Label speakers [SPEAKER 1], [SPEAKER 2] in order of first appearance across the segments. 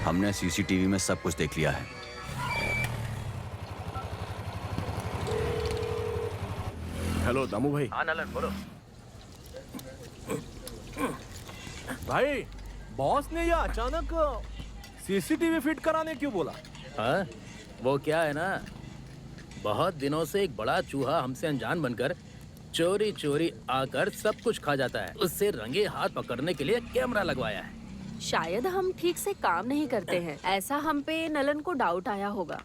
[SPEAKER 1] हमने सीसीटीवी में सब कुछ देख लिया है।
[SPEAKER 2] हेलो दामू भाई।
[SPEAKER 3] हाँ नलन बोलो।
[SPEAKER 2] भाई बॉस ने ये अचानक सीसीटीवी फिट कराने क्यों बोला?
[SPEAKER 3] हाँ वो क्या है ना, बहुत दिनों से एक बड़ा चूहा हमसे अनजान बनकर चोरी चोरी आकर सब कुछ खा जाता है। उससे रंगे हाथ पकड़ने के लिए कैमरा लगवाया है।
[SPEAKER 4] शायद हम ठीक से काम नहीं करते हैं, ऐसा हम पे नलन को डाउट आया होगा।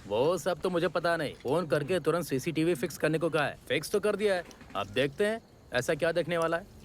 [SPEAKER 3] वो सब तो मुझे पता नहीं, फोन करके तुरंत सीसीटीवी फिक्स करने को कहा है। फिक्स तो कर दिया है, अब देखते हैं ऐसा क्या देखने वाला है।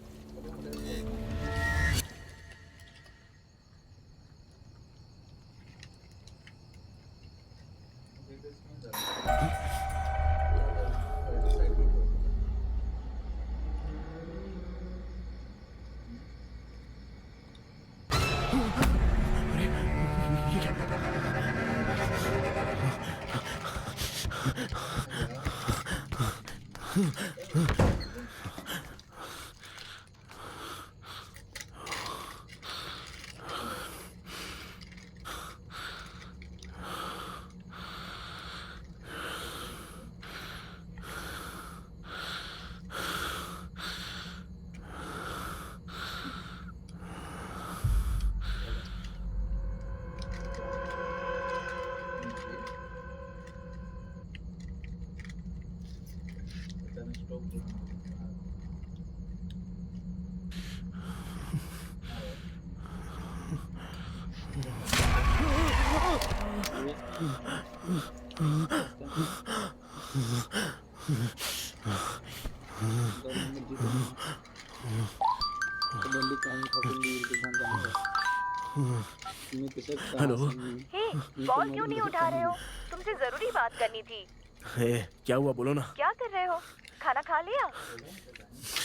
[SPEAKER 2] हेलो।
[SPEAKER 4] हे, कॉल क्यों नहीं उठा रहे हो? तुमसे जरूरी बात करनी थी।
[SPEAKER 2] क्या हुआ बोलो ना।
[SPEAKER 4] क्या कर रहे हो? खाना खा लिया?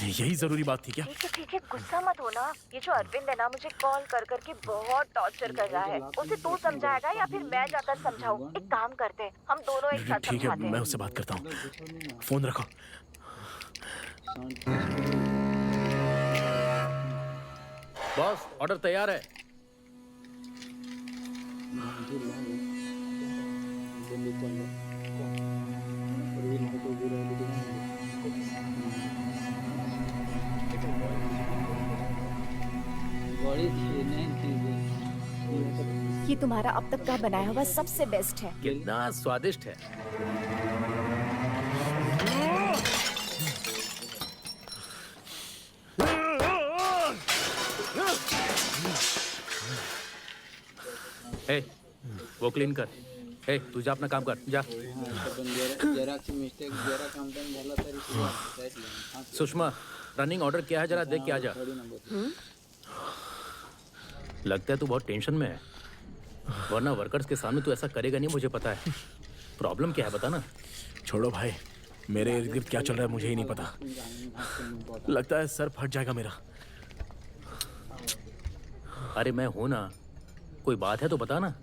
[SPEAKER 2] यही जरूरी बात थी क्या?
[SPEAKER 4] ठीक है, गुस्सा मत होना। ये जो अरविंद है ना, मुझे कॉल कर करके बहुत टॉर्चर कर रहा है। उसे तू समझाएगा या फिर मैं जाकर समझाऊं? एक काम करते हैं, हम दोनों एक साथ
[SPEAKER 2] ठीक है,
[SPEAKER 4] समझाते
[SPEAKER 2] मैं
[SPEAKER 4] हैं।
[SPEAKER 2] उससे बात करता हूँ। फोन रखो।
[SPEAKER 3] बॉस ऑर्डर तैयार है।
[SPEAKER 5] ये तुम्हारा अब तक का बनाया हुआ सबसे बेस्ट है।
[SPEAKER 3] कितना स्वादिष्ट है। ए, वो क्लीन कर। ए, तू जा अपना काम कर, जा। सुषमा, रनिंग ऑर्डर क्या है जरा देख के आ जा। लगता है तू बहुत टेंशन में है, वरना वर्कर्स के सामने तू ऐसा करेगा नहीं, मुझे पता है। प्रॉब्लम क्या है बता ना।
[SPEAKER 2] छोड़ो भाई, मेरे इर्द गिर्द क्या चल रहा है मुझे ही नहीं पता। लगता है सर फट जाएगा मेरा।
[SPEAKER 3] अरे मैं हूं ना, कोई बात है तो बता ना।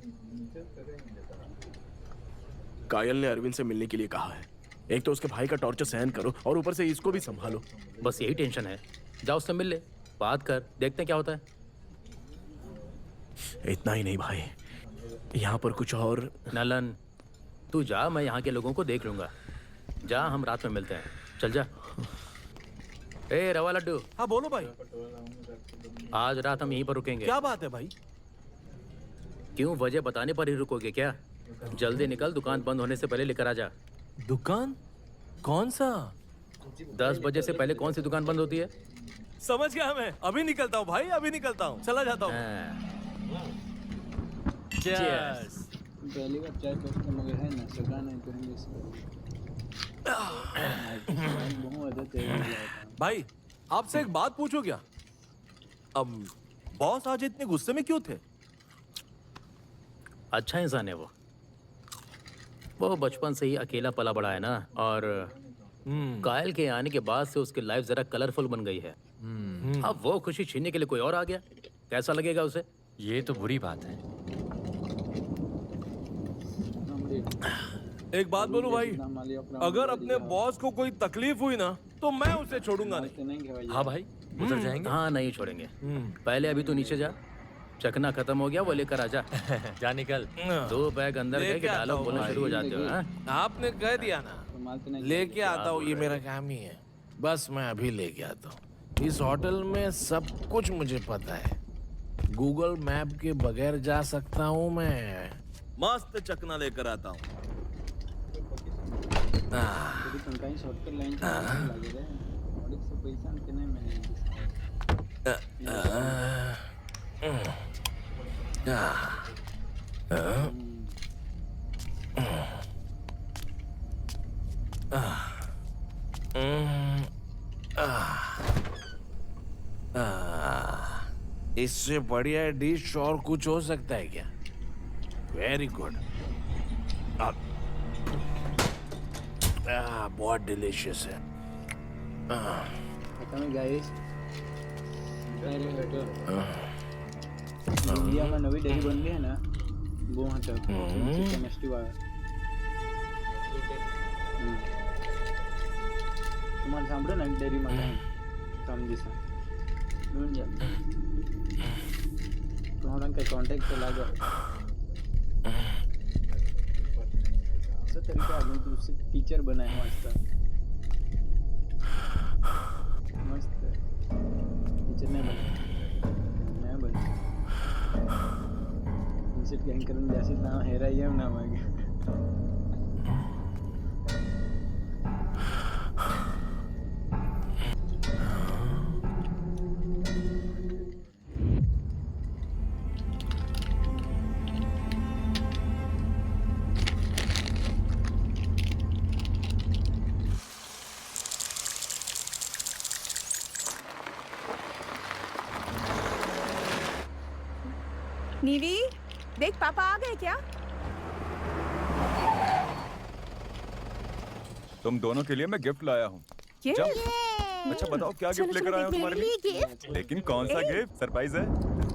[SPEAKER 2] कायल ने अरविंद से मिलने के लिए कहा है। एक तो उसके भाई का टॉर्चर सहन करो और ऊपर से इसको भी संभालो।
[SPEAKER 3] बस यही टेंशन है। जाओ उससे मिल ले, बात कर, देखते हैं क्या होता है।
[SPEAKER 2] इतना ही नहीं भाई, यहाँ पर कुछ और।
[SPEAKER 3] नलन तू जा, मैं यहाँ के लोगों को देख लूंगा। जा, हम रात में मिलते हैं, चल जा। ए रवा लड्डू।
[SPEAKER 6] हाँ बोलो भाई।
[SPEAKER 3] आज रात हम यहीं पर रुकेंगे।
[SPEAKER 6] क्या बात है भाई?
[SPEAKER 3] क्यों, वजह बताने पर ही रुकोगे क्या? जल्दी निकल, दुकान बंद होने से पहले लेकर आ जा।
[SPEAKER 6] दुकान? कौन सा?
[SPEAKER 3] 10 बजे से पहले कौन सी दुकान बंद होती है?
[SPEAKER 6] समझ गया मैं, अभी निकलता हूँ भाई, अभी निकलता हूँ, चला जाता हूँ।
[SPEAKER 3] Cheers.
[SPEAKER 7] पहली बार चाय दोस्त मगर है ना सगा नहीं करेंगे इसको।
[SPEAKER 6] भाई आपसे एक बात पूछो क्या? अब बॉस आज इतने गुस्से में क्यों थे?
[SPEAKER 3] अच्छा इंसान है वो बचपन से ही अकेला पला बड़ा है ना, और कायल के आने के बाद से उसकी लाइफ जरा कलरफुल बन गई है। अब वो खुशी छीनने के लिए कोई और आ गया, कैसा लगेगा उसे?
[SPEAKER 1] ये तो बुरी बात है।
[SPEAKER 6] एक बात बोलूं भाई, अगर अपने बॉस को कोई तकलीफ हुई ना तो मैं उसे छोड़ूंगा नहीं।
[SPEAKER 1] हाँ भाई, उतर जाएंगे।
[SPEAKER 3] हाँ नहीं छोड़ेंगे। पहले अभी तू नीचे जा, चखना खत्म हो गया, वो लेकर आजा।
[SPEAKER 1] जा निकल।
[SPEAKER 3] 2 पैक अंदर गए कि
[SPEAKER 2] लेके आता
[SPEAKER 3] डायलॉग
[SPEAKER 2] हूँ
[SPEAKER 3] बोलना
[SPEAKER 2] भाई।
[SPEAKER 3] शुरू हो जाते हो। हाँ?
[SPEAKER 2] आपने कह दिया ना,
[SPEAKER 7] माल तो नहीं
[SPEAKER 2] लेके आता हूँ, ये मेरा काम ही है। बस मैं अभी लेके आता हूँ। इस होटल में सब कुछ मुझे पता है। गूगल मैप के बगैर जा सकता हूँ मैं।
[SPEAKER 6] मस्त चकना लेकर आता हूँ।
[SPEAKER 7] कधी पण काही शॉर्टकट लाईन लागेल आहे. ऑडिटचं पैसा आणते नाही मॅनेज.
[SPEAKER 2] इससे बढ़िया डिश और कुछ हो सकता है क्या? Very good. बहुत डिलीशियस है।
[SPEAKER 7] आता मी गाईस इंडियाમાં નવી ડેરી બનલી है ना, वो હતા કેમિસ્ટ્રી વાળા. तुम्हाला સાંભળો ને ડેરીમાં કાંઈ સમજી સા तुम्हाला काही कॉन्टॅक्ट केला गं असं तरी काय अजून तुझं टीचर बनाय मस्त मस्त टीचर नाही बन इनसे गैंग करून जैसे नाम हेरा ही नाम है
[SPEAKER 5] नीवी, देख पापा आ गए क्या?
[SPEAKER 8] तुम दोनों के लिए मैं गिफ्ट लाया हूँ।
[SPEAKER 5] ये
[SPEAKER 8] अच्छा बताओ क्या गिफ्ट लेकर आया हूँ तुम्हारे लिए?
[SPEAKER 5] गिफ्ट
[SPEAKER 8] लेकिन कौन सा गिफ्ट? सरप्राइज है।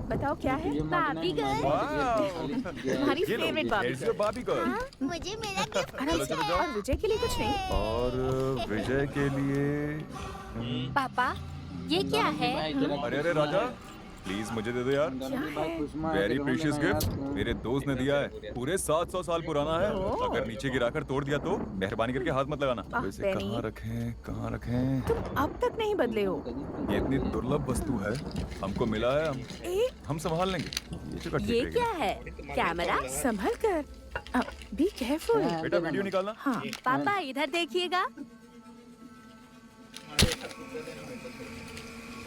[SPEAKER 5] बताओ क्या है?
[SPEAKER 7] भाभी
[SPEAKER 5] तुम्हारी
[SPEAKER 8] ये लो,
[SPEAKER 5] फेवरेट बाबी
[SPEAKER 8] here's your Barbie girl।
[SPEAKER 9] मुझे मेरा गिफ्ट
[SPEAKER 8] चलो चलो जाओ।
[SPEAKER 5] और विजय के लिए कुछ नहीं?
[SPEAKER 8] और विजय के लिए
[SPEAKER 9] पापा ये क्या है?
[SPEAKER 8] अरे अरे राजा प्लीज मुझे दे दो यार। वेरी प्रीशियस गिफ्ट मेरे दोस्त ने दिया है। पूरे 700 साल पुराना है। अगर नीचे गिराकर तोड़ दिया तो मेहरबानी करके हाथ मत लगाना।
[SPEAKER 5] वाह,
[SPEAKER 8] वैसे
[SPEAKER 5] बेनी।
[SPEAKER 8] कहाँ रखें?
[SPEAKER 5] तुम अब तक नहीं बदले हो।
[SPEAKER 8] ये इतनी दुर्लभ वस्तु है, हमको मिला है, हम संभाल लेंगे। ये जगह ठीक
[SPEAKER 9] ये
[SPEAKER 8] रहेगी।
[SPEAKER 9] क्या है? कैमरा?
[SPEAKER 5] संभल कर। Be careful.
[SPEAKER 8] बेटा वीडियो निकालना।
[SPEAKER 5] हाँ।
[SPEAKER 9] पापा इधर देखिएगा।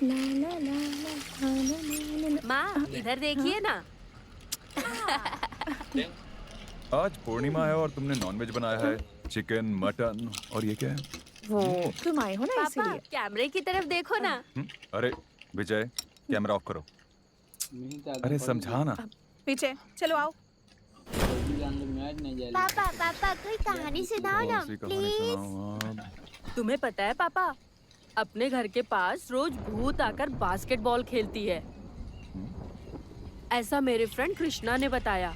[SPEAKER 5] ला ला ला ला ला ला ला।
[SPEAKER 9] माँ इधर देखिए ना।
[SPEAKER 8] आज पूर्णिमा है और तुमने नॉनवेज बनाया है, चिकन मटन। और ये क्या है?
[SPEAKER 5] वो तुम आए हो ना
[SPEAKER 9] पापा
[SPEAKER 5] इसीलिए।
[SPEAKER 9] कैमरे की तरफ देखो ना।
[SPEAKER 8] अरे विजय कैमरा ऑफ करो। अरे समझा ना।
[SPEAKER 5] पीछे चलो आओ।
[SPEAKER 9] पापा पापा कोई कहानी सुनाओ ना
[SPEAKER 8] कौन सी कहानी
[SPEAKER 9] प्लीज।
[SPEAKER 8] सुनाऊं अब?
[SPEAKER 10] तुम्हें पता है पापा, अपने घर के पास रोज भूत आकर बास्केटबॉल खेलती है। ऐसा मेरे फ्रेंड कृष्णा ने बताया।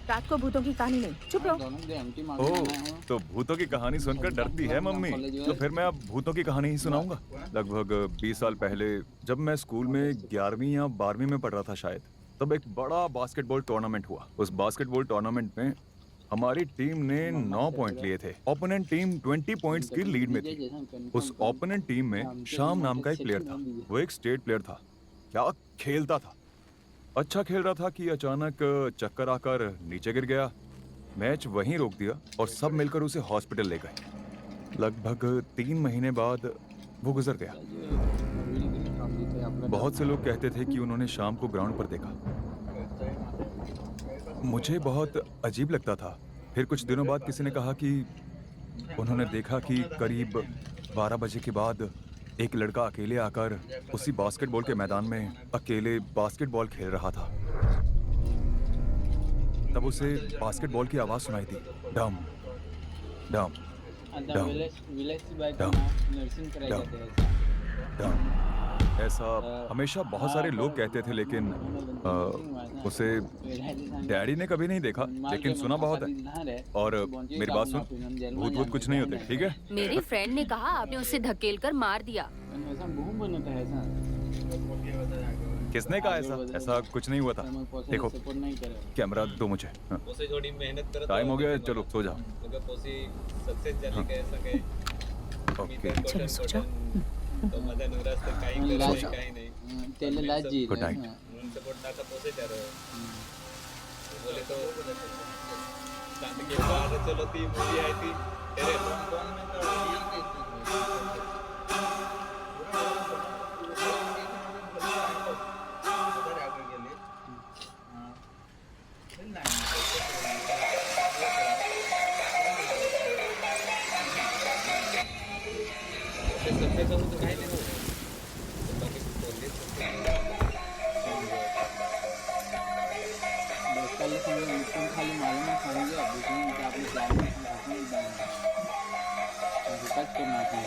[SPEAKER 5] रात को भूतों की कहानी नहीं, चुप रहो।
[SPEAKER 8] ओह तो भूतों की कहानी सुनकर डरती है मम्मी। तो फिर मैं अब भूतों की कहानी ही सुनाऊंगा। लगभग 20 साल पहले जब मैं स्कूल में 11वीं या 12वीं में पढ़ रहा था शायद, तब एक बड़ा बास्केटबॉल टूर्नामेंट हुआ। उस बास्केटबॉल टूर्नामेंट में हमारी टीम ने 9 पॉइंट लिए थे। ओपोनेंट टीम 20 पॉइंट्स की लीड में थी। उस ओपोनेंट टीम में शाम नाम का एक प्लेयर था। वो एक स्टेट प्लेयर था। क्या खेलता था, अच्छा खेल रहा था कि अचानक चक्कर आकर नीचे गिर गया। मैच वहीं रोक दिया और सब मिलकर उसे हॉस्पिटल ले गए। लगभग 3 महीने बाद वो गुजर गया। बहुत से लोग कहते थे कि उन्होंने शाम को ग्राउंड पर देखा। मुझे बहुत अजीब लगता था। फिर कुछ दिनों बाद किसी ने कहा कि उन्होंने देखा कि करीब 12 बजे के बाद एक लड़का अकेले आकर उसी बास्केटबॉल के मैदान में अकेले बास्केटबॉल खेल रहा था। तब उसे बास्केटबॉल की आवाज सुनाई दी, डम डम डम डम डम। ऐसा हमेशा बहुत सारे लोग कहते थे, लेकिन उसे डैडी ने कभी नहीं देखा, लेकिन सुना बहुत है। और मेरी बात सुन, भूत भूत कुछ नहीं होते, ठीक है?
[SPEAKER 10] मेरे फ्रेंड ने कहा आपने उसे धकेलकर मार दिया।
[SPEAKER 7] ऐसा बनता है ऐसा
[SPEAKER 8] किसने कहा ऐसा? ऐसा कुछ नहीं हुआ था। देखो
[SPEAKER 7] सपोर्ट नहीं करे
[SPEAKER 8] कैमरा दो मुझे। हाँ। टाइम हो गया है, चलो सो जाओ। हाँ। ओके
[SPEAKER 5] चलो सो जाओ।
[SPEAKER 7] त्याला लाज येईल.
[SPEAKER 8] Good night.
[SPEAKER 7] डोक्याला सांगा इथून खाली मला नाही सांगू आपण ते आपली जागा विकास करून आपण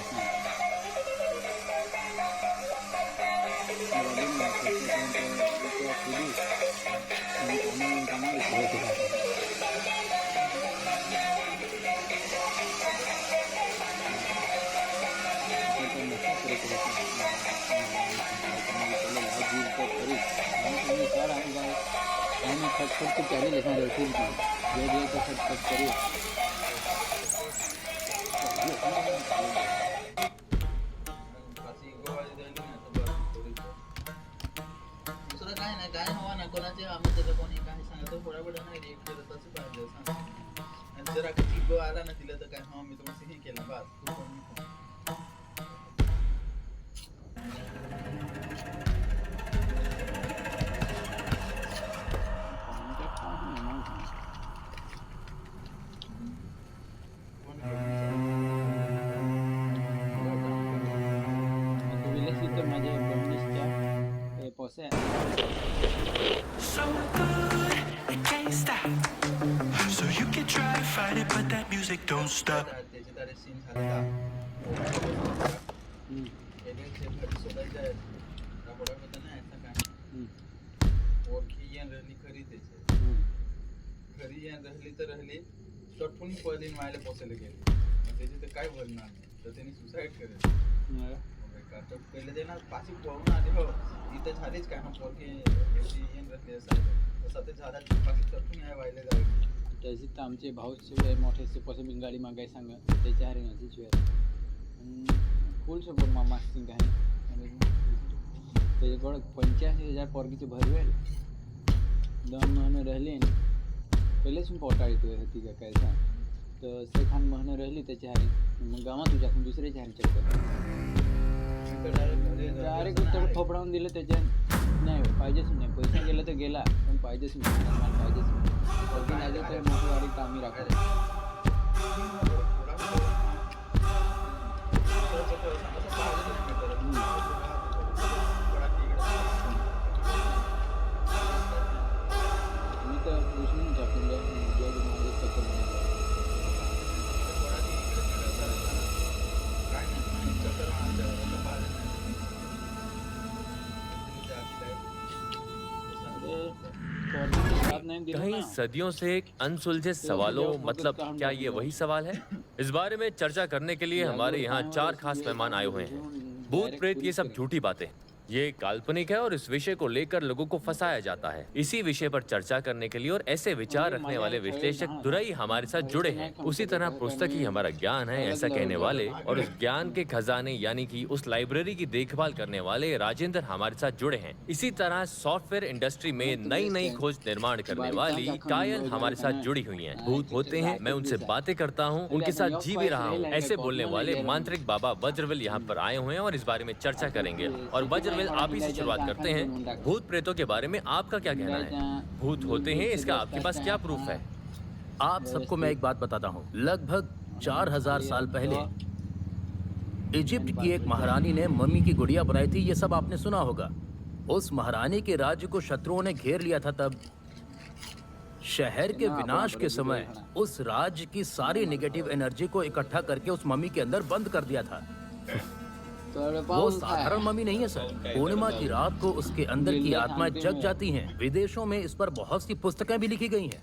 [SPEAKER 7] खटखट तो पहले लिखा रहती थी ये तो खटखट करिए
[SPEAKER 11] दुसरं काय नाही काय हवा ना कोणाचे आम्ही त्याला कोणी काय सांगतो बरोबर नाही रिएक्ट करत असं पाहिजे सांग जर अगदी गो आला ना तिला तर काय हा मी तुम्हाला हे केलं बस
[SPEAKER 7] पोसे
[SPEAKER 12] So good, it can't stop. So you can try to fight it, but that music don't stop.
[SPEAKER 11] त्याचे तारे सीन झाला एडिट से घरी सोडायचं राबडा होता ना ऐसा काय ओळखी येन रहली खरी त्याचे खरी येन रहली तर रहली सटफून पळली मायला पोसायला गेली त्याचे तर काय भरणार तर त्यांनी सुसाईड केलं तो पहिले ते ना पाची पळून आले हो इथे झालीच काय ना पोरकी एवढी येन रहली असं तसं ते झाला पाची सटफून आहे व्हायला जायचं
[SPEAKER 7] त्याची तर आमचे भाऊचे मोठे पसे गाडी मागाय सांग त्याच्या हारी नजीच वेळ फुल सपोर्ट मामा सिंग आहे त्याच्याकडं 85,000 पोरगीचे भरवेल 2 महिने राहिले पहिलेच मी पोटाळी तू होती का काय सांग तर 6 महिने राहिली त्याच्या हारी मग गावात तुझ्या दुसऱ्याच्या हारी चक्कर डायरेक्ट तर थोपडावून दिलं त्याच्या नाही पाहिजेच नाही पैसा गेला तर गेला पण पाहिजेच नाही पाहिजेच नाही पोरगी नाही तर मोठी गाडी कामी राखायला मी तर दुश्मन टाकून
[SPEAKER 1] कहीं सदियों से एक अनसुलझे सवालों मतलब क्या ये वही सवाल है? इस बारे में चर्चा करने के लिए हमारे यहाँ 4 खास मेहमान आए हुए हैं। भूत प्रेत ये सब झूठी बातें, ये काल्पनिक है और इस विषय को लेकर लोगों को फंसाया जाता है। इसी विषय पर चर्चा करने के लिए और ऐसे विचार रखने वाले विश्लेषक दुरई हमारे साथ जुड़े हैं। उसी तरह पुस्तक ही हमारा ज्ञान है ऐसा कहने वाले और उस ज्ञान के खजाने यानी कि उस लाइब्रेरी की देखभाल करने वाले राजेंद्र हमारे साथ जुड़े हैं। इसी तरह सॉफ्टवेयर इंडस्ट्री में नई नई खोज निर्माण करने वाली कायल हमारे साथ जुड़ी हुई है। भूत होते हैं, मैं उनसे बातें करता हूँ, उनके साथ जी भी रहा हूँ। ऐसे बोलने वाले मांत्रिक बाबा वज्रविल यहाँ पर आए हुए हैं और इस बारे में चर्चा करेंगे। और वज्रविल आप ही से शुरुआत करते हैं। भूत प्रेतों के बारे में आपका क्या कहना है? भूत होते हैं, इसका आपके पास क्या प्रूफ है?
[SPEAKER 3] आप सबको मैं एक बात बताता हूँ। लगभग 4000 साल पहले इजिप्ट की एक महारानी ने मम्मी की गुड़िया बनाई थी, ये सब आपने सुना होगा। उस महारानी के राज्य को शत्रुओं ने घेर लिया था। तब शहर के विनाश के समय उस राज्य की सारी नेगेटिव एनर्जी को इकट्ठा करके उस मम्मी के अंदर बंद कर दिया था। वो साधारण मम्मी नहीं है सर। पूर्णिमा की रात को उसके अंदर की आत्माएं जग जाती हैं। विदेशों में इस पर बहुत सी पुस्तकें भी लिखी गई हैं।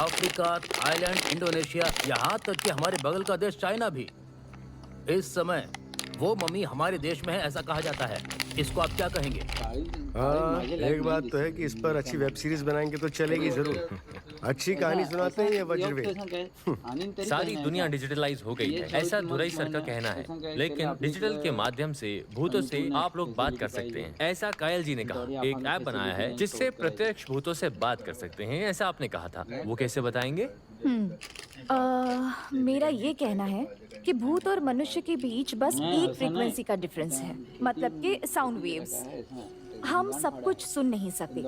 [SPEAKER 3] अफ्रीका, थाईलैंड, इंडोनेशिया, यहाँ तक कि हमारे बगल का देश चाइना भी। इस समय वो मम्मी हमारे देश में है ऐसा कहा जाता है। इसको आप क्या कहेंगे?
[SPEAKER 13] हाँ, एक बात तो है कि इस पर अच्छी वेब सीरीज बनाएंगे तो चलेगी जरूर। अच्छी कहानी सुनाते हैं ये वज्रवेद।
[SPEAKER 1] सारी दुनिया डिजिटलाइज हो गई है, ऐसा धुरई सर का कहना है। लेकिन डिजिटल के माध्यम से भूतों से आप लोग बात कर सकते हैं, ऐसा कायल जी ने कहा। एक ऐप बनाया है जिससे प्रत्यक्ष भूतों से बात कर सकते हैं, ऐसा आपने कहा था। वो कैसे बताएंगे?
[SPEAKER 5] मेरा ये कहना है कि भूत और मनुष्य के बीच बस एक फ्रीक्वेंसी का डिफरेंस है, मतलब कि साउंड वेव्स। हम सब कुछ सुन नहीं सकते।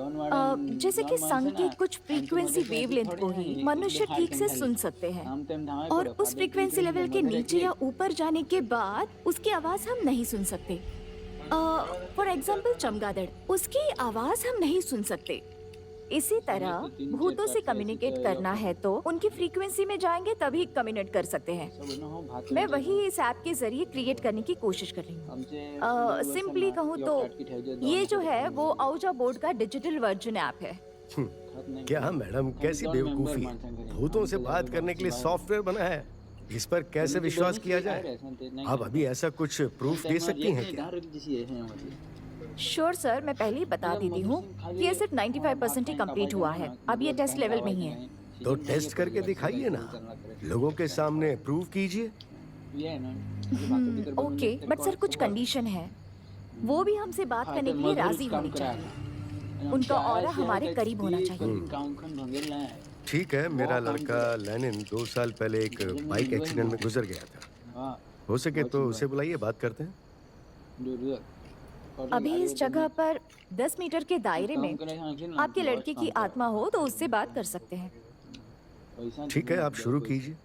[SPEAKER 5] जैसे कि संग की कुछ फ्रीक्वेंसी वेवलेंथ को ही मनुष्य ठीक से सुन सकते हैं, और उस फ्रीक्वेंसी लेवल के नीचे या ऊपर जाने के बाद उसकी आवाज हम नहीं सुन सकते। फॉर एग्जाम्पल चमगादड़, उसकी आवाज हम नहीं सुन सकते। इसी तरह भूतों से कम्युनिकेट करना है तो उनकी फ्रीक्वेंसी में जाएंगे तभी कम्युनिकेट कर सकते हैं। मैं वही इस ऐप के जरिए क्रिएट करने की कोशिश कर रही हूँ। सिंपली कहूँ तो ये जो है वो औजा बोर्ड का डिजिटल वर्जन ऐप है।
[SPEAKER 13] क्या मैडम, कैसी बेवकूफी है। भूतों से बात करने के लिए सॉफ्टवेयर बना है, इस पर कैसे विश्वास किया जाए? आप अभी ऐसा कुछ प्रूफ दे सकती हैं क्या?
[SPEAKER 5] श्योर सर, मैं पहले ही बता देती हूँ कि ये सिर्फ 95% ही कंप्लीट हुआ है। अब ये टेस्ट लेवल में ही है।
[SPEAKER 13] तो टेस्ट करके दिखाइए ना, लोगों के सामने प्रूव कीजिए।
[SPEAKER 5] ओके, बट सर कुछ कंडीशन है। वो भी हमसे बात करने के लिए राजी होनी चाहिए। उनका ऑरा हमारे करीब होना चाहिए।
[SPEAKER 13] ठीक है, मेरा लड़का लेनिन 2 साल पहले एक बाइक एक्सीडेंट में गुजर गया था। हो सके तो उसे बुलाइए, बात करते हैं।
[SPEAKER 5] अभी इस जगह पर 10 मीटर के दायरे में आपके लड़के की आत्मा हो तो उससे बात कर सकते हैं।
[SPEAKER 13] ठीक है, आप शुरू कीजिए।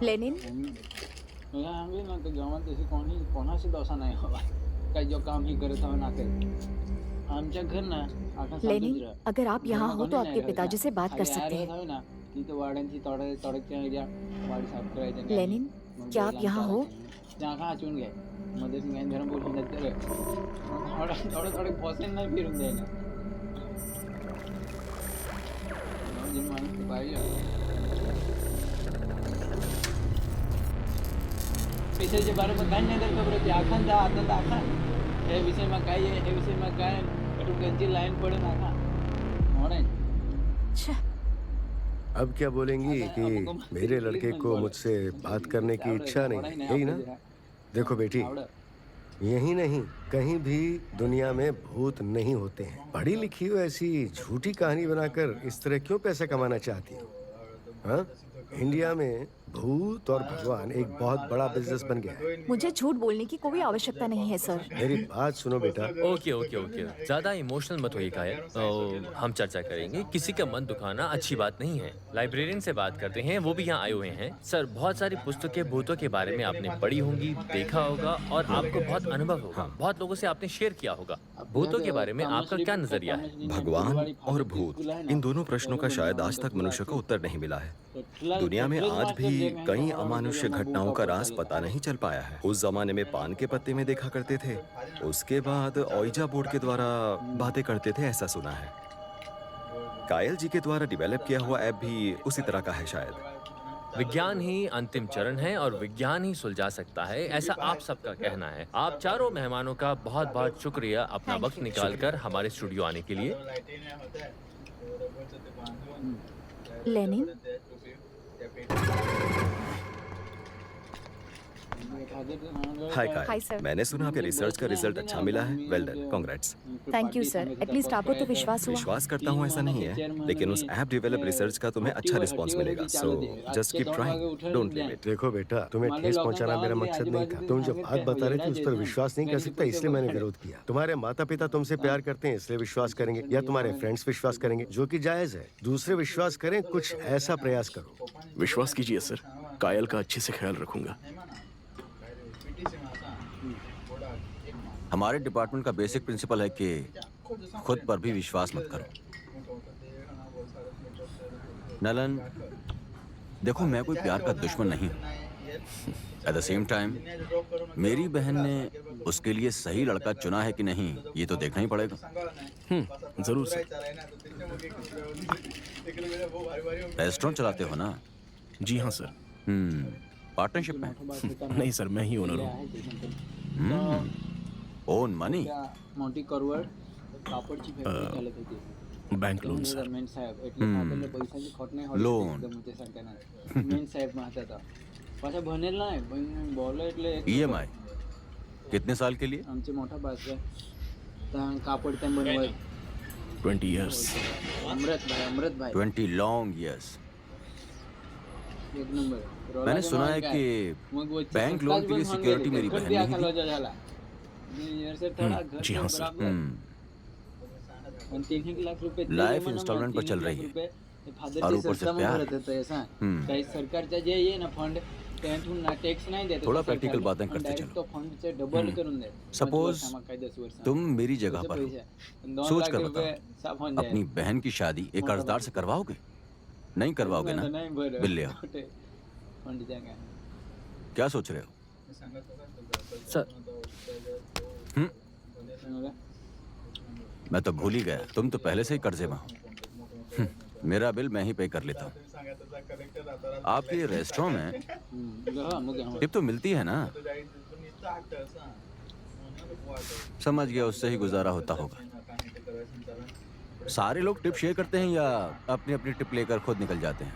[SPEAKER 5] लेनिन, लेनिन, अगर आप यहाँ हो तो आपके पिताजी से बात कर सकते हैं। लेनिन, क्या आप यहाँ हो?
[SPEAKER 7] पैशाच्या बारेमध्ये काही नाही तर खबर होती. आखान जा आता दाखा हे विषयमा काय आहे, हे विषयमा काय त्यांची लाईन पडे नाका म्हणून।
[SPEAKER 13] अब क्या बोलेंगी कि मेरे लड़के को मुझसे बात करने की इच्छा नहीं, यही ना? देखो बेटी, यही नहीं कहीं भी दुनिया में भूत नहीं होते हैं। पढ़ी लिखी हो, ऐसी झूठी कहानी बनाकर इस तरह क्यों पैसा कमाना चाहती हो? हाँ, इंडिया में भूत और भगवान एक बहुत बड़ा बिजनेस बन गया है।
[SPEAKER 5] मुझे झूठ बोलने की कोई आवश्यकता नहीं है सर।
[SPEAKER 13] मेरी बात सुनो बेटा।
[SPEAKER 1] ओके ओके ओके, ज्यादा इमोशनल मत होइए कायल। हम चर्चा करेंगे, किसी का मन दुखाना अच्छी बात नहीं है। लाइब्रेरियन से बात करते हैं, वो भी यहाँ आए हुए हैं। सर, बहुत सारी पुस्तकें भूतों के बारे में आपने पढ़ी होंगी, देखा होगा और आपको बहुत अनुभव होगा। बहुत लोगों से आपने शेयर किया होगा। भूतों के बारे में आपका क्या नजरिया है?
[SPEAKER 14] भगवान और भूत, इन दोनों प्रश्नों का शायद आज तक मनुष्य को उत्तर नहीं मिला है। दुनिया में आज भी कई अमानुष्य घटनाओं का राज पता नहीं चल पाया है। उस जमाने में पान के पत्ते में देखा करते थे, उसके बाद औजा बोर्ड के द्वारा बातें करते थे, ऐसा सुना है। कायल जी के द्वारा डेवलप किया हुआ ऐप भी उसी तरह का है शायद।
[SPEAKER 1] विज्ञान ही अंतिम चरण है और विज्ञान ही सुलझा सकता है, ऐसा आप सबका कहना है। आप चारों मेहमानों का बहुत बहुत शुक्रिया अपना वक्त निकालकर हमारे स्टूडियो आने के लिए।
[SPEAKER 5] लेनिन,
[SPEAKER 14] हाय
[SPEAKER 5] हाय
[SPEAKER 14] कायल,
[SPEAKER 5] सर।
[SPEAKER 14] मैंने सुना आपके रिसर्च का रिजल्ट अच्छा मिला है। Well done, congrats.
[SPEAKER 5] Thank you sir. At least आपको तो विश्वास हुआ।
[SPEAKER 14] विश्वास करता हूँ ऐसा नहीं है, लेकिन उस ऐप डेवलप रिसर्च का तुम्हें अच्छा रिस्पांस मिलेगा। So just keep trying, don't leave it.
[SPEAKER 13] देखो बेटा, तुम्हें ठेस पहुंचाना मेरा मकसद नहीं था। तुम जब बात बता रहे थे उस पर विश्वास नहीं कर सकता, इसलिए मैंने विरोध किया। तुम्हारे माता पिता तुमसे प्यार करते हैं इसलिए विश्वास करेंगे, या तुम्हारे फ्रेंड्स विश्वास करेंगे, जो कि जायज है। दूसरे विश्वास करें, कुछ ऐसा प्रयास करो।
[SPEAKER 15] विश्वास कीजिए सर, कायल का अच्छे से ख्याल रखूंगा।
[SPEAKER 16] हमारे डिपार्टमेंट का बेसिक प्रिंसिपल है कि खुद पर भी विश्वास मत करो। नलन, देखो मैं कोई प्यार का दुश्मन नहीं हूँ। एट द सेम टाइम मेरी बहन ने उसके लिए सही लड़का चुना है कि नहीं, ये तो देखना ही पड़ेगा।
[SPEAKER 15] जरूर सर।
[SPEAKER 16] रेस्टोरेंट चलाते हो ना?
[SPEAKER 15] जी हाँ सर।
[SPEAKER 16] पार्टनरशिप में?
[SPEAKER 15] नहीं सर, मैं ही ओनर हूँ।
[SPEAKER 16] Own money?
[SPEAKER 7] मोटी करवड कापडची फॅक्टरी चालत होती.
[SPEAKER 15] Bank loan sir.
[SPEAKER 7] मेन साहेब એટલે फादरला पैशाची खोट नाही होत
[SPEAKER 16] लोन.
[SPEAKER 7] एकदम ते सरकारने मेन साहेब म्हणत होता पाછा बनेल नाही पण बोललो એટલે
[SPEAKER 16] EMI कितने साल के लिए?
[SPEAKER 7] आमचे मोठा बास आहे तर कापड ते बनवाय
[SPEAKER 15] 20 years।
[SPEAKER 7] अमृत भाई
[SPEAKER 16] 20 लॉन्ग इयर्स।
[SPEAKER 7] एक नंबर.
[SPEAKER 16] मैंने सुना है कि बैंक लोन के लिए सिक्योरिटी मेरी बहन ने ही दी।
[SPEAKER 15] जी हाँ सर।
[SPEAKER 16] लाइफ इंस्टॉलमेंट पर चल रही है और ऊपर से प्यार।
[SPEAKER 7] काही सरकारच्या जे आहे ना फंड त्यातून ना टॅक्स नाही देत.
[SPEAKER 16] थोड़ा प्रैक्टिकल बातें करते
[SPEAKER 7] तो
[SPEAKER 16] चलो।
[SPEAKER 7] फंडचे डबल करून दे.
[SPEAKER 16] सपोज तुम मेरी जगह पर हो, सोच कर बताओ, अपनी बहन की शादी एक कर्जदार से करवाओगे? नहीं करवाओगे ना? बिल्लिया, क्या सोच रहे हो?
[SPEAKER 1] सर
[SPEAKER 16] मैं तो भूल ही गया, तुम तो पहले से ही कर्जे में हो। मेरा बिल मैं ही पे कर लेता हूँ। आपके रेस्टोरेंट में टिप तो मिलती है ना? समझ गया, उससे ही गुजारा होता होगा। सारे लोग टिप शेयर करते हैं या अपनी अपनी टिप लेकर खुद निकल जाते हैं?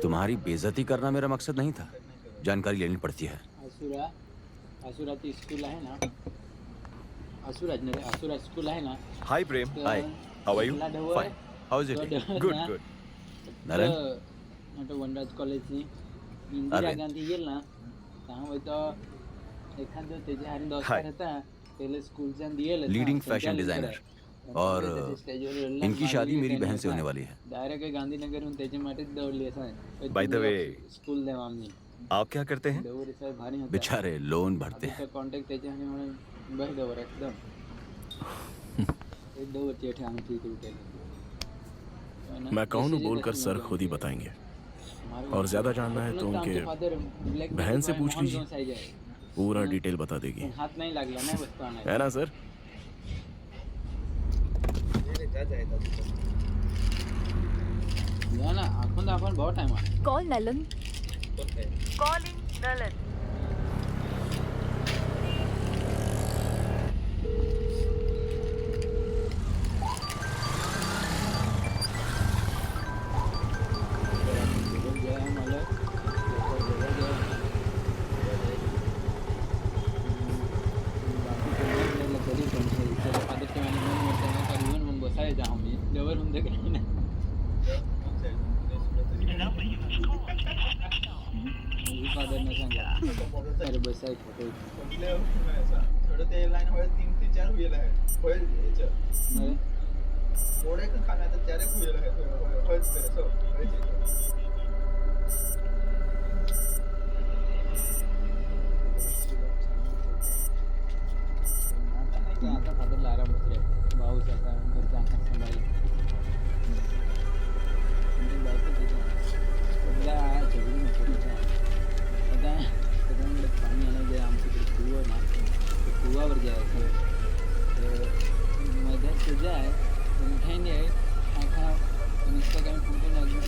[SPEAKER 16] तुम्हारी बेइज्जती करना मेरा मकसद नहीं था, जानकारी लेनी पड़ती है।
[SPEAKER 7] असुराची स्कूल आहे ना, असुराज स्कूल आहे ना.
[SPEAKER 8] Hi Prem.
[SPEAKER 16] Hi, how are you? Fine, how is it? Good good. Naren,
[SPEAKER 7] तो वनराज कॉलेजनी इंदिरा गांधी येईल ना त्यामुळे तो एखादं त्याच्या हारी दोस्तार होता त्याला स्कूलच्या दिएल
[SPEAKER 16] लीडिंग फैशन डिजाइनर, और इनकी शादी मेरी बहन से होने वाली है।
[SPEAKER 7] डायरेक्ट गांधीनगरहून त्याच्या माटेच दौडली असं.
[SPEAKER 8] बाय द वे,
[SPEAKER 7] स्कूल देवा आम्ही
[SPEAKER 8] आप क्या करते हैं?
[SPEAKER 7] दौरी साहेब भारी होता.
[SPEAKER 16] बेचारे लोन भरते हैं।
[SPEAKER 7] कॉन्टॅक्ट त्याच्या हारी म्हणून बस दौर एकदम एक दौरची ठे आमची इकडे केली.
[SPEAKER 15] मैं कौन हूँ बोलकर सर खुद ही बताएंगे, और ज्यादा जानना है तो उनके बहन से पूछ लीजिए, पूरा डिटेल बता देगी।
[SPEAKER 7] हात नाही लागला नाही वस्तू आणायला.
[SPEAKER 15] है ना सर?
[SPEAKER 7] या ना आपण बहुत टाइम आहे.
[SPEAKER 5] कॉल नलन.
[SPEAKER 4] कॉलिंग नलन.
[SPEAKER 11] अरे बस आहे फोटो थोडं ते लाईन होईल 3 ते 4 होईल आहे होईल याच्या थोडे का खाना तर 4 होईल आहे होईल सो
[SPEAKER 7] आता फादरला आराम होते भाऊ आता घरचा सांभाळी पाणी आलं जे आमच्याकडे कुवा ना कुवावर जायचं तर मजा तुझा आहे पण काही नाही आखा नुसतं काही फोटो लागली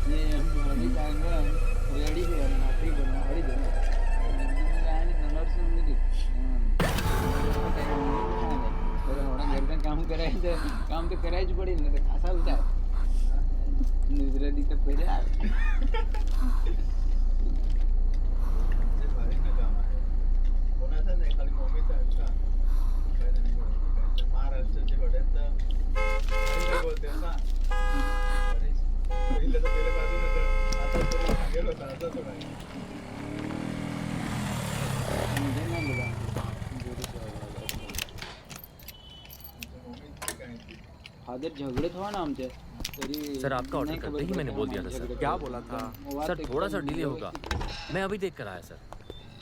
[SPEAKER 7] जे हळदी चांगलं हळदी नाटरी बनवा हळदी बनवा आणि नंबर समजली थोडं घरचं काम करायचं काम तर करायचं पडेल ना तर असा विचार दुसऱ्या दिवशी पहिले
[SPEAKER 11] महाराष्ट्राचे हॉटेल बोलते ना पहिलं तर पहिल्या बाजूने आता गेलो होता आता तो काय
[SPEAKER 7] फादर झगड़े हुआ ना हमसे
[SPEAKER 1] सर आपका ऑर्डर करते ही मैंने बोल दिया था सर।
[SPEAKER 6] क्या बोला था?
[SPEAKER 1] सर थोड़ा सा डिले होगा, मैं अभी देख कर आया सर।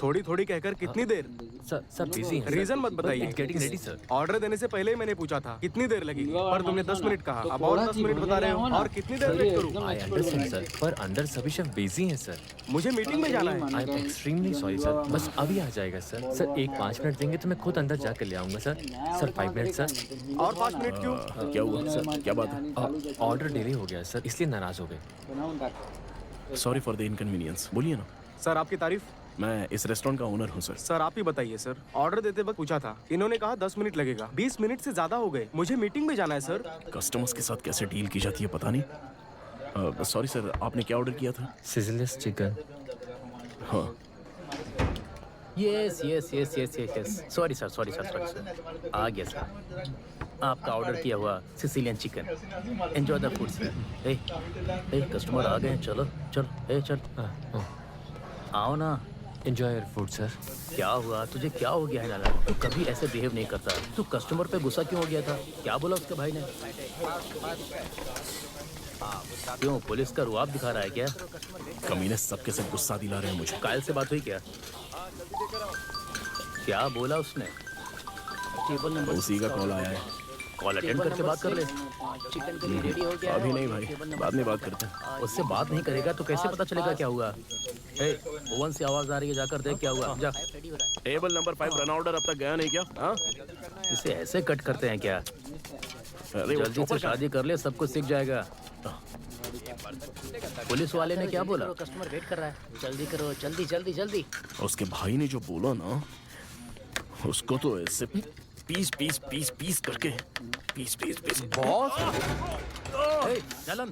[SPEAKER 17] थोड़ी थोड़ी कहकर कितनी देर?
[SPEAKER 1] सर बिजी हैं।
[SPEAKER 17] रीजन मत बताइए।
[SPEAKER 1] Getting ready sir.
[SPEAKER 17] ऑर्डर देने से पहले ही मैंने पूछा था कितनी देर लगेगी, पर तुमने 10 मिनट कहा। अब और 10 मिनट बता रहे हो, और कितनी देर वेट करूं?
[SPEAKER 1] आई अंडरस्टैंड सर, पर अंदर सभी शेफ बिजी हैं सर।
[SPEAKER 17] मुझे मीटिंग में जाना है।
[SPEAKER 1] I am extremely sorry sir, बस अभी आ जाएगा सर। सर एक 5 मिनट देंगे तो मैं खुद अंदर जाकर ले आऊंगा सर। Sir 5 minute sir.
[SPEAKER 17] और 5 मिनट क्यों?
[SPEAKER 15] क्या हुआ सर, क्या बात है?
[SPEAKER 1] ऑर्डर डिले हो गया सर, इसलिए नाराज हो गए।
[SPEAKER 15] Sorry for the inconvenience. बोलिए ना
[SPEAKER 17] सर आपकी तारीफ।
[SPEAKER 15] मैं इस रेस्टोरेंट का ओनर हूँ सर।
[SPEAKER 17] सर आप ही बताइए सर। ऑर्डर देते वक्त पूछा था, इन्होंने कहा 10 मिनट लगेगा। 20 मिनट से ज्यादा हो गए, मुझे मीटिंग में जाना है सर।
[SPEAKER 15] कस्टमर्स के साथ कैसे डील की जाती है पता नहीं। सॉरी सर, आपने क्या ऑर्डर किया था?
[SPEAKER 1] Sizzles chicken.
[SPEAKER 15] हाँ।
[SPEAKER 3] Yes yes yes yes yes yes, sorry sir sorry sir sorry sir, आ गया सर। आपका ऑर्डर किया हुआ Sicilian chicken. Enjoy the food sir. ए कस्टमर आ गए, चलो चलो चल। आओ ना।
[SPEAKER 1] Enjoy your food sir.
[SPEAKER 3] क्या हुआ तुझे, क्या हो गया है नाला? तू कभी ऐसे बिहेव नहीं करता। तू कस्टमर पे गुस्सा क्यों हो गया था? क्या बोला उसके भाई ने? क्यों पुलिस का रुआब दिखा रहा है क्या?
[SPEAKER 15] कमीने सबके सब गुस्सा दिला रहे हैं मुझे।
[SPEAKER 3] कायल से बात हुई क्या? क्या बोला उसने? टेबल नंबर
[SPEAKER 15] उसी का कॉल आया है।
[SPEAKER 3] कॉल अटेंड करके बात कर ले। चिकन के लिए रेडी हो गया?
[SPEAKER 15] अभी नहीं भाई, बाद में बात करते हैं।
[SPEAKER 3] उससे बात नहीं करेगा तो कैसे पता चलेगा क्या हुआ? ओवन से आवाज आ रही है, जाकर देख क्या हुआ। जा।
[SPEAKER 15] टेबल नंबर 5 रन ऑर्डर अब तक गया नहीं क्या? हाँ?
[SPEAKER 3] इसे ऐसे कट करते हैं क्या? जल्दी से शादी कर ले, सब कुछ सीख जाएगा। पुलिस वाले ने क्या बोला? कस्टमर वेट कर रहा है, जल्दी करो, जल्दी जल्दी जल्दी।
[SPEAKER 15] उसके भाई ने जो बोला ना, उसको तो ऐसे पीस पीस पीस पीस करके piece piece piece.
[SPEAKER 17] Boss
[SPEAKER 3] Nalan,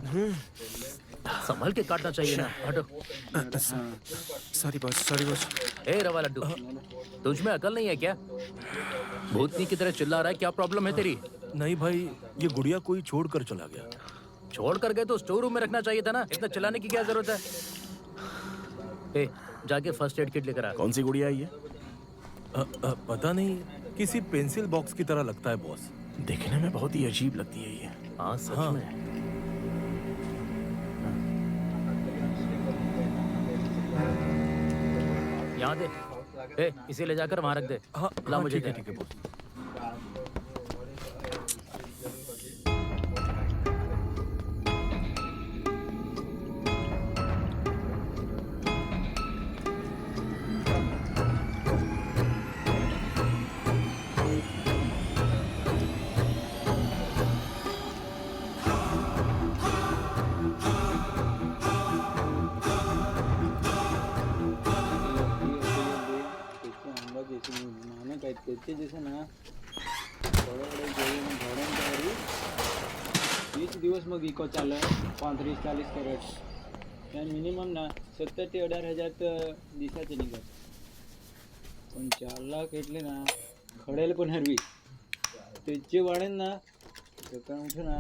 [SPEAKER 3] संभल के काटना चाहिए ना। हटो।
[SPEAKER 15] Sorry boss, sorry boss.
[SPEAKER 3] ए रवा लड्डू, तुझ में अकल नहीं है क्या? भूतनी की तरह चिल्ला रहा है, क्या प्रॉब्लम है तेरी?
[SPEAKER 6] नहीं भाई, ये गुड़िया कोई छोड़ कर चला गया।
[SPEAKER 3] छोड़ कर गए तो स्टोर रूम में रखना चाहिए था ना, इतना चिल्लाने की क्या जरूरत है? ए, जाके फर्स्ट एड किट लेकर आ।
[SPEAKER 15] कौन सी गुड़िया है ये?
[SPEAKER 6] पता नहीं, किसी पेंसिल बॉक्स की तरह लगता है बॉस।
[SPEAKER 15] देखने में बहुत ही अजीब लगती है ये।
[SPEAKER 3] हाँ सच में। यहाँ दे। ए, इसे ले जाकर वहाँ रख दे।
[SPEAKER 6] हाँ,
[SPEAKER 3] ला मुझे
[SPEAKER 6] ठीक है बॉस।
[SPEAKER 7] त्याचे जसे ना थोडे जेवण घडण तरी 20 દિવસ માં વીકો ચાલે 35-40 કેરેટ અને મિનિમમ ના 17 થી 18,000 તો દિશાથી નીકળે પણ 4 લાખ એટલે ના ખડેલ પણ હરવી त्याचे वाढे ना तर काय म्हणतो ना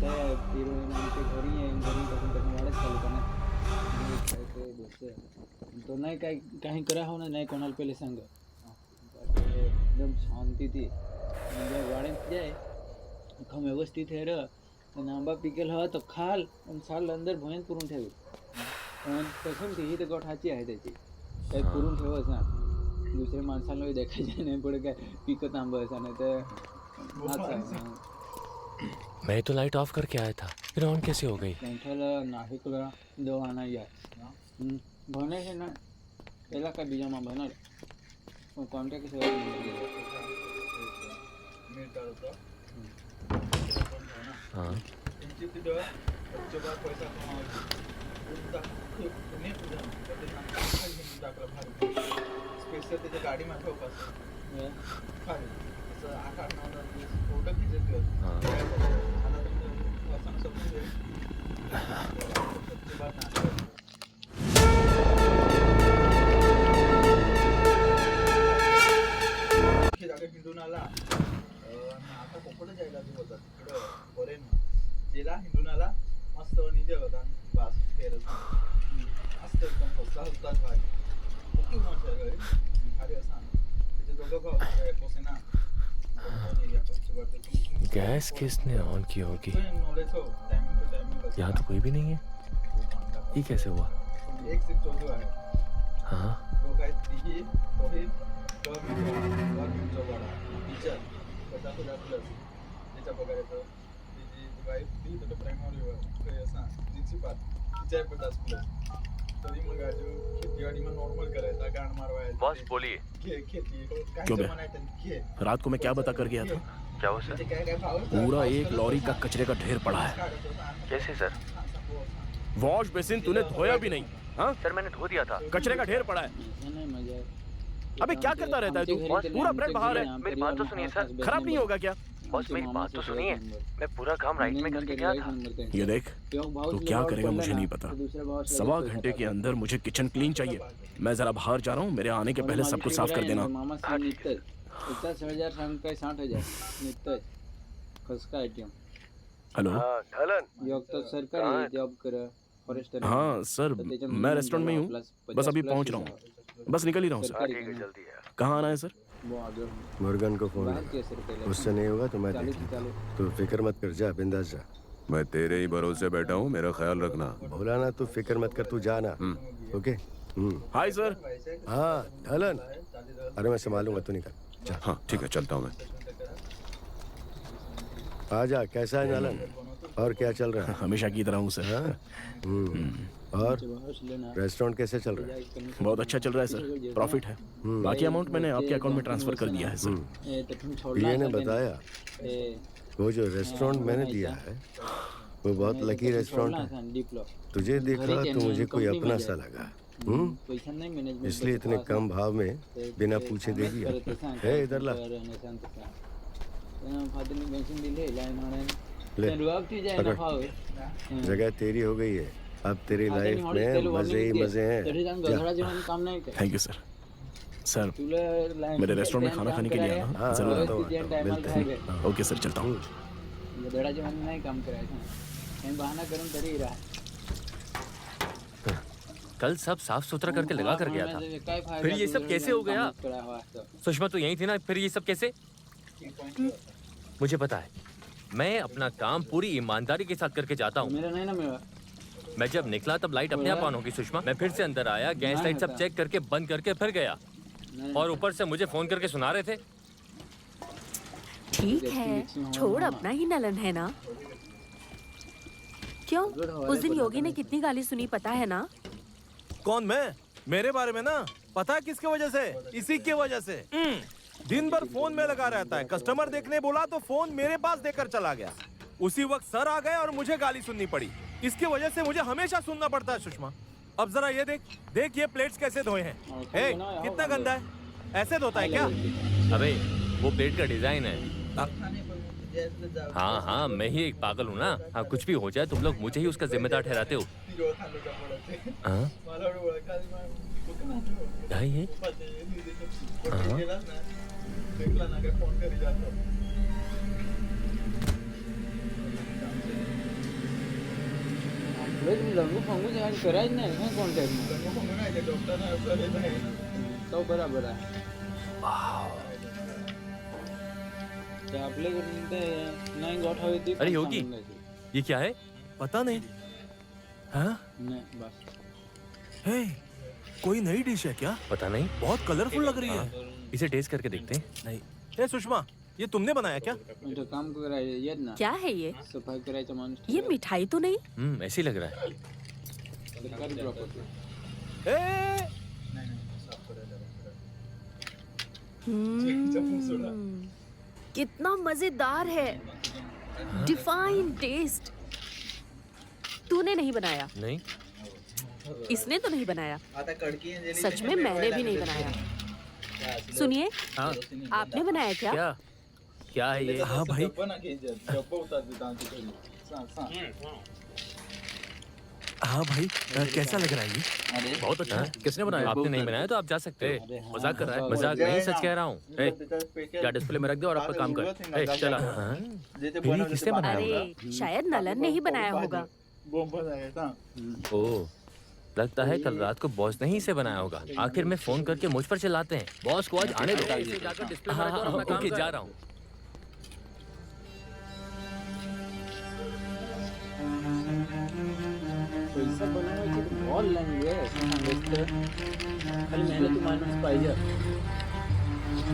[SPEAKER 7] साहेब हिरोईन आमच्या घरी आहे घरी पासून त्यांना वाढत चालू का ना काय ते बस तो नाही काय काही करा हो ना नाही कोणाला पहिले सांग एकदम शांतीથી વાળે જાય આખા વ્યવસ્થિત થઈ રહ અને આંબા પીકેલ હવા તો ખાલ અને સાલ અંદર ભોયન પૂરું ठेव आणि कसम ही तर गोठ हाची आहे त्याची काही पुरून ठेवच ना दुसऱ्या माणसाला देखायचे नाही पुढे काय पिकत आंबा असा नाही तर
[SPEAKER 1] मैं तो लाइट ऑफ करके आया था, फिर ऑन कैसे हो गई?
[SPEAKER 7] कंठला नाशिकला दवाना या भणे છે ને પેલા કા બીજામાં ભણર कॉन्टॅक्ट सेवा
[SPEAKER 1] हाँ
[SPEAKER 11] स्पेशल त्याच्या गाडीમાં ठेवपास खाली असं 8-9 दिवस फोटो खिचत हिंदून आला आता कोकण जायला होता तिकडं फॉरेन गेला हिंदून आला मस्त निजे होता बास फेर मस्त एकदम हसला होता भाई खूप मस्त आहे भारी असा त्याचे दोघं पोसे ना
[SPEAKER 1] गैस किसने ऑन की होगी? यहाँ तो कोई भी नहीं है, ये कैसे हुआ?
[SPEAKER 11] एक सिर्फ चोजो है। तो काय तीही तोही गव्हर्नमेंटचा वाडा टीचर 50,000 प्लस त्याच्या पगार येतो तिची वाईफ ती तर प्रायमरी असा प्रिन्सिपल तिच्या 50 प्लस तरी मग आजू खेतीवाड़ी में नॉर्मल करायचा गांड मारवायचा
[SPEAKER 1] बॉस बोलिए
[SPEAKER 11] खेती
[SPEAKER 15] क्यों बे? रात को मैं क्या बता कर गया था?
[SPEAKER 1] क्या हो सर?
[SPEAKER 15] पूरा एक लॉरी का कचरे का ढेर पड़ा है।
[SPEAKER 1] कैसे सर?
[SPEAKER 15] वॉश बेसिन तूने धोया भी नहीं। हाँ
[SPEAKER 1] सर मैंने धो दिया था।
[SPEAKER 15] कचरे का ढेर पड़ा है। अबे क्या करता रहता है तू? पूरा ब्रेड बाहर है।
[SPEAKER 1] मेरी बात तो सुनिए सर।
[SPEAKER 15] खराब नहीं होगा क्या?
[SPEAKER 1] बॉस मेरी बात तो सुनिए, मैं पूरा काम राइट में करके गया था।
[SPEAKER 15] ये देख, तू क्या करेगा मुझे नहीं पता। 1.25 घंटे के अंदर मुझे किचन क्लीन चाहिए। मैं जरा बाहर जा रहा हूँ, मेरे आने के पहले सब कुछ साफ कर देना। हेलो। हाँ सर, मैं रेस्टोरेंट में ही हूँ, बस अभी पहुँच रहा हूँ, बस निकल ही रहा हूँ सर। कहाँ आना है सर?
[SPEAKER 13] मुर्गन को फोन कर। उससे नहीं होगा तो मैं देख लूंगा। तू फिक्र मत कर, जा बिंदास जा।
[SPEAKER 8] मैं तेरे ही भरोसे बैठा हूँ, मेरा ख्याल रखना।
[SPEAKER 13] बोला ना, तू फिक्र मत कर, तू जाना। ओके।
[SPEAKER 15] Hi sir.
[SPEAKER 13] हाँ हलन, अरे मैं संभालूंगा, तू निकल जा।
[SPEAKER 8] हाँ ठीक है, चलता हूँ मैं।
[SPEAKER 13] आ जा। कैसा है नलन, और क्या चल रहा है?
[SPEAKER 15] हमेशा की तरह हूँ सर।
[SPEAKER 13] हाँ? और रेस्टोरेंट कैसे चल रहा है?
[SPEAKER 15] बहुत अच्छा चल रहा है सर, प्रॉफिट है। बाकी अमाउंट मैंने आपके अकाउंट में ट्रांसफर कर दिया है सर।
[SPEAKER 13] पीए ने बताया वो जो रेस्टोरेंट मैंने दिया है वो बहुत लकी रेस्टोरेंट है। तुझे देखा तो मुझे कोई अपना सा लगा, इसलिए इतने कम भाव में बिना पूछे दे दिया। है इधर ला, ले पकड़। जगह तेरी हो गई है, अब तेरी लाइफ में मजे ही मजे हैं।
[SPEAKER 15] Thank you sir. सर मेरे रेस्टोरेंट में खाना खाने के लिए आना, जरूर आता हूँ।
[SPEAKER 13] मिलते हैं।
[SPEAKER 15] ओके सर, चलता हूँ।
[SPEAKER 1] कल सब साफ सुथरा करके लगा कर गया था, फिर ये सब कैसे हो गया? सुषमा तो यही थी ना, फिर ये सब कैसे? मुझे पता है, मैं अपना काम पूरी ईमानदारी के साथ करके जाता हूँ। मैं जब निकला तब लाइट अपने आप ऑन होगी सुषमा। मैं फिर से अंदर आया, गैस लाइट सब चेक करके बंद करके फिर गया, और ऊपर से मुझे फोन करके सुना रहे थे।
[SPEAKER 10] ठीक है, छोड़, अपना ही नलन है ना। क्यों? उस दिन योगी ने कितनी गाली सुनी पता है ना?
[SPEAKER 6] कौन? मैं? मेरे बारे में ना पता है किसके वजह से? इसी की वजह से। दिन भर फोन में लगा रहता है, कस्टमर देखने बोला तो फोन मेरे पास देकर चला गया। उसी वक्त सर आ गए और मुझे गाली सुननी पड़ी। इसकी वजह से मुझे हमेशा सुनना पड़ता है सुषमा। अब जरा ये देख, देख ये प्लेट्स कैसे धोए हैं। ए, कितना गंदा है, ऐसे धोता है क्या?
[SPEAKER 1] अबे वो प्लेट का डिजाइन है। हाँ हाँ, मैं ही एक पागल हूँ ना। हाँ, कुछ भी हो जाए तुम लोग मुझे ही उसका जिम्मेदार ठहराते हो। हाँ? क्या है ये?
[SPEAKER 7] लघु फंगू करायच नाही कॉन्टॅक्ट तो बराबर आहे नहीं गॉट हवी थी।
[SPEAKER 1] अरे योगी, ये क्या है?
[SPEAKER 6] पता नहीं। हाँ?
[SPEAKER 7] नहीं बस।
[SPEAKER 6] हे, कोई नई डिश है क्या?
[SPEAKER 1] पता नहीं,
[SPEAKER 6] बहुत कलरफुल लग रही है।
[SPEAKER 1] इसे टेस्ट करके देखते हैं।
[SPEAKER 6] नहीं। ए सुषमा, ये तुमने बनाया क्या?
[SPEAKER 7] तो काम करायचं ना।
[SPEAKER 10] क्या है ये?
[SPEAKER 7] सफाई करायचा माणूस।
[SPEAKER 10] ये मिठाई तो नहीं?
[SPEAKER 1] ऐसे ही लग रहा है।
[SPEAKER 7] सरकारी प्रॉपर्टी।
[SPEAKER 10] कितना मजेदार है, डिफाइन टेस्ट। तूने नहीं बनाया?
[SPEAKER 1] नहीं।
[SPEAKER 10] इसने तो नहीं बनाया? सच में मैंने भी नहीं बनाया। सुनिए, आपने बनाया क्या?
[SPEAKER 1] क्या है ये?
[SPEAKER 6] हाँ भाई। हाँ भाई, कैसा लग रहा है ये?
[SPEAKER 1] बहुत अच्छा है। किसने बनाया? आपने नहीं बनाया तो आप जा सकते हो। मजाक कर रहा है? मजाक नहीं, सच कह रहा हूँ।
[SPEAKER 3] क्या डिस्प्ले में रख दो और आपका काम कर। चला।
[SPEAKER 1] फिर किसने बनाया?
[SPEAKER 10] अरे शायद नलन ने ही बनाया होगा।
[SPEAKER 1] ओह, लगता है कल रात को बॉस ने ही इसे बनाया होगा। आखिर में फोन करके मुझ पर चिल्लाते हैं। बॉस को आज आने दो। हाँ, ओके, जा रहा हूँ।
[SPEAKER 7] पैसा बनाना ऑनलाईन वेळ खाली मेहनती माणूस पाहिजे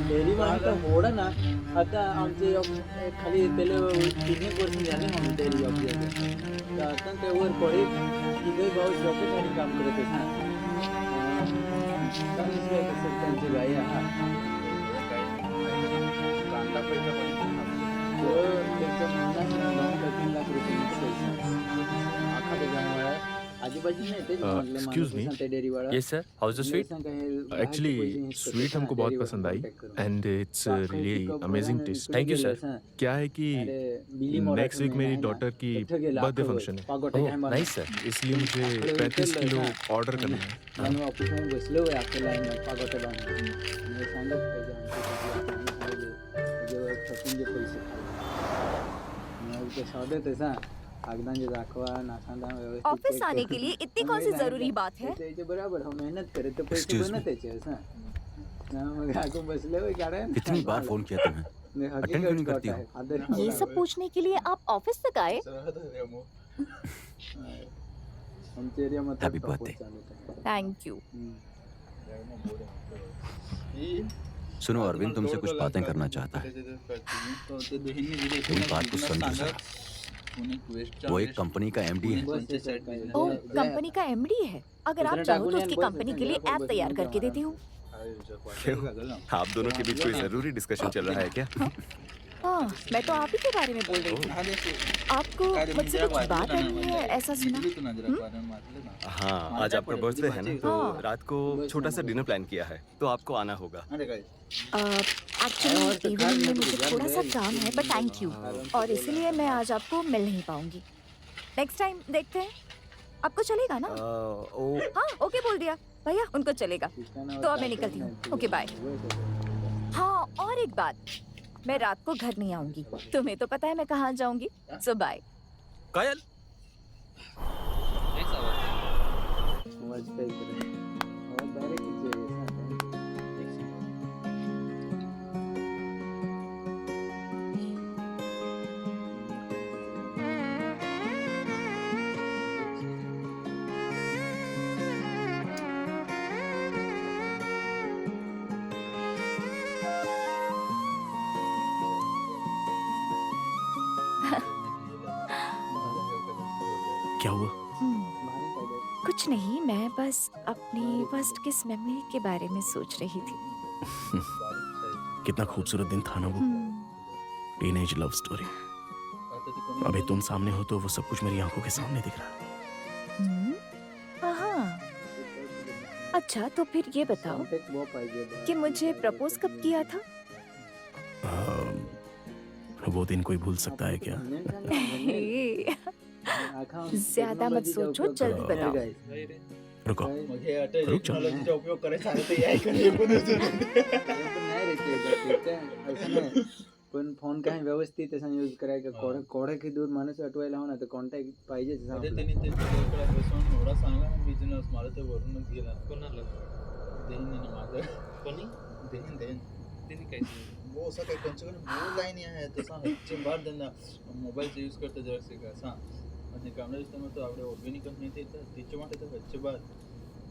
[SPEAKER 7] डेली माणसं होडं ना आता आमचे खाली त्याला 3 वर्ष झाले म्हणून डेली जॉब तर आता त्यावर पडे तिथे भाऊ शॉपिंग काम करत आहे कसं त्यांची बाई हा
[SPEAKER 11] कांदा पैसा
[SPEAKER 7] त्यांच्या मुलांना 2-3 लाख रुपये आखा त्याच्यामुळे आजूबाजू नाही तेच म्हटलं
[SPEAKER 15] Excuse me?
[SPEAKER 7] डेअरी वाला
[SPEAKER 1] Yes, sir. How's the sweet?
[SPEAKER 15] Actually sweet हमको बहुत पसंद आई and it's really amazing taste.
[SPEAKER 1] Thank you, sir.
[SPEAKER 15] क्या है कि नेक्स्ट वीक मेरी डॉटर की बर्थडे फंक्शन है।
[SPEAKER 1] Oh, nice, sir.
[SPEAKER 15] इसलिए मुझे 35 किलो ऑर्डर करना है।
[SPEAKER 7] आम्ही ऑफिसमध्ये बसलो आहे आपल्या लाईन पागोटे बांधून मी सांगत पाहिजे जेव्हा थकून जे पैसे खाले ते सौदे ते सांग कागदांचे दाखवा नासांदा
[SPEAKER 5] ऑफिस आने के लिए इतनी कौन सी जरूरी बात है?
[SPEAKER 7] त्याचे बराबर हम मेहनत करे तो पैसे
[SPEAKER 16] Excuse me.
[SPEAKER 7] बनत त्याचे असं मग आको बसले होय गाड्या
[SPEAKER 16] कितनी बार फोन किया तुम्हें अटेंड क्यों नहीं करती हो?
[SPEAKER 5] ये सब पूछने के लिए आप ऑफिस तक आए?
[SPEAKER 7] आमच्या एरियामध्ये
[SPEAKER 16] Happy birthday.
[SPEAKER 5] Thank you.
[SPEAKER 16] सुनो अरविंद तुमसे कुछ बातें करना चाहता है। मेरी बात को समझो जरा। वो एक कंपनी का एमडी है।
[SPEAKER 5] ओह, कंपनी का एमडी है। अगर आप चाहो तो उसकी कंपनी के लिए ऐप तैयार करके देती हूँ।
[SPEAKER 14] आप दोनों के बीच कोई जरूरी डिस्कशन चल रहा है क्या?
[SPEAKER 5] हाँ, मैं तो आप ही के बारे में बोल रही थी। आपको मुझसे कुछ बात करनी है ऐसा सुना?
[SPEAKER 14] हाँ, आज आपका बर्थडे है ना, तो रात को छोटा सा डिनर प्लान किया है, तो आपको आना होगा।
[SPEAKER 5] एक्चुअली इवनिंग में मुझे थोड़ा सा काम है, बट थैंक यू। और इसलिए मैं आज आपको मिल नहीं पाऊंगी। नेक्स्ट टाइम देखते हैं। आपको चलेगा ना? हाँ, ओके बोल दिया भैया, उनको चलेगा। तो अब मैं निकलती हूँ। Okay bye. हाँ, और एक बात, मैं रात को घर नहीं आऊंगी। तुम्हें तो पता है मैं कहाँ जाऊंगी। सो बाय।
[SPEAKER 6] कायल
[SPEAKER 7] आवाज काय करे आवाज डायरेक्ट किती
[SPEAKER 15] क्या हुआ?
[SPEAKER 5] कुछ नहीं, मैं बस अपनी फर्स्ट किस मेमोरी के बारे में सोच रही थी।
[SPEAKER 15] कितना खूबसूरत दिन था ना वो। Teenage love story. अभी तुम सामने हो तो वो सब कुछ मेरी आंखों के सामने दिख रहा है।
[SPEAKER 5] हाँ, अच्छा तो फिर ये बताओ कि मुझे प्रपोज कब किया था?
[SPEAKER 15] वो दिन कोई भूल सकता है क्या?
[SPEAKER 5] ज्यादा मत सोचो, जल्दी बताओ।
[SPEAKER 15] रुको, रुक जाओ।
[SPEAKER 11] टेक्नॉलॉजीचा उपयोग करायचा आहे ते ऐकून येऊनच
[SPEAKER 7] नाही रे ते पण फोन काय व्यवस्थित असं यूज करायचा कोडा की दूर माणूस अटवायला हो ना तर कॉन्टॅक्ट पाहिजेच ना
[SPEAKER 11] अरे त्यांनी ते तुझ्याकडे बसून एवढा सांगा ना बिझनेस मला तर वरूनच गेला कोणाला देईन ना माझं कोणी देईन त्यांनी काय वो असं काही त्यांच्याकडे मूळ लाईन आहे तसा हच्चे बार त्यांना मोबाईलचा यूज करते जरासे का असा आणि कामला दिसतं मग तो आपल्या ऑर्गॅनिक नाही ते तर तिच्या वाटत हच्चे बार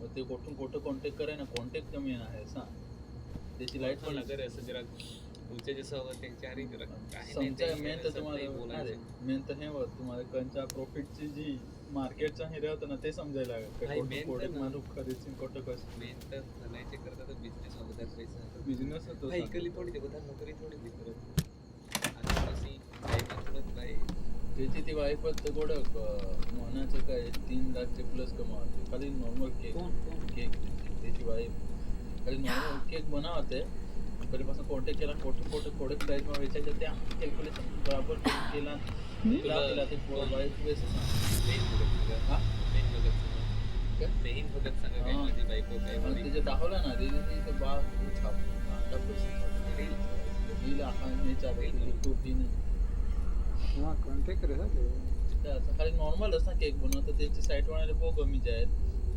[SPEAKER 11] मग ते कुठून कुठं कॉन्टॅक्ट कराय ना कॉन्टॅक्ट कमी आहे असा त्याची लाईट पण अगर असं जरा तुमचे जसं होतं त्यांच्याही समजा मेन तर तुम्हाला मेन तर हे तुम्हाला कंचा प्रॉफिटची जी मार्केटचा हे राहतं ना ते समजायला लागेल कोटक माणूस खरेदी कोटक कसं मेन तर बनायचे करता तर बिझनेस होता पैसा बिझनेस होतो इकली थोडी ते बघा नोकरी थोडी दिसत आणि अशी काय त्याची ती वाईफच तर गोडक महिन्याचं काय 3 लाखचे प्लस कमावते खाली नॉर्मल केक त्याची वाईफ खाली नॉर्मल केक बनवते पहिल्यापासून कॉन्टॅक्ट केला कोटे प्राईजમાં वेचायच्या त्या कॅल्क्युलेशन बराबर केला केला ते वाईफ वेस मेन भगत सांगा काय माझी बायको काय त्याचे दाखवलं ना ते बा छाप आता पैसे रील आपण चालू तो तीन
[SPEAKER 7] हां कॉन्टॅक्ट करे
[SPEAKER 11] ते आता खाली नॉर्मल असं केक बनवतात त्यांची साईट वाले बहुत कमी जाय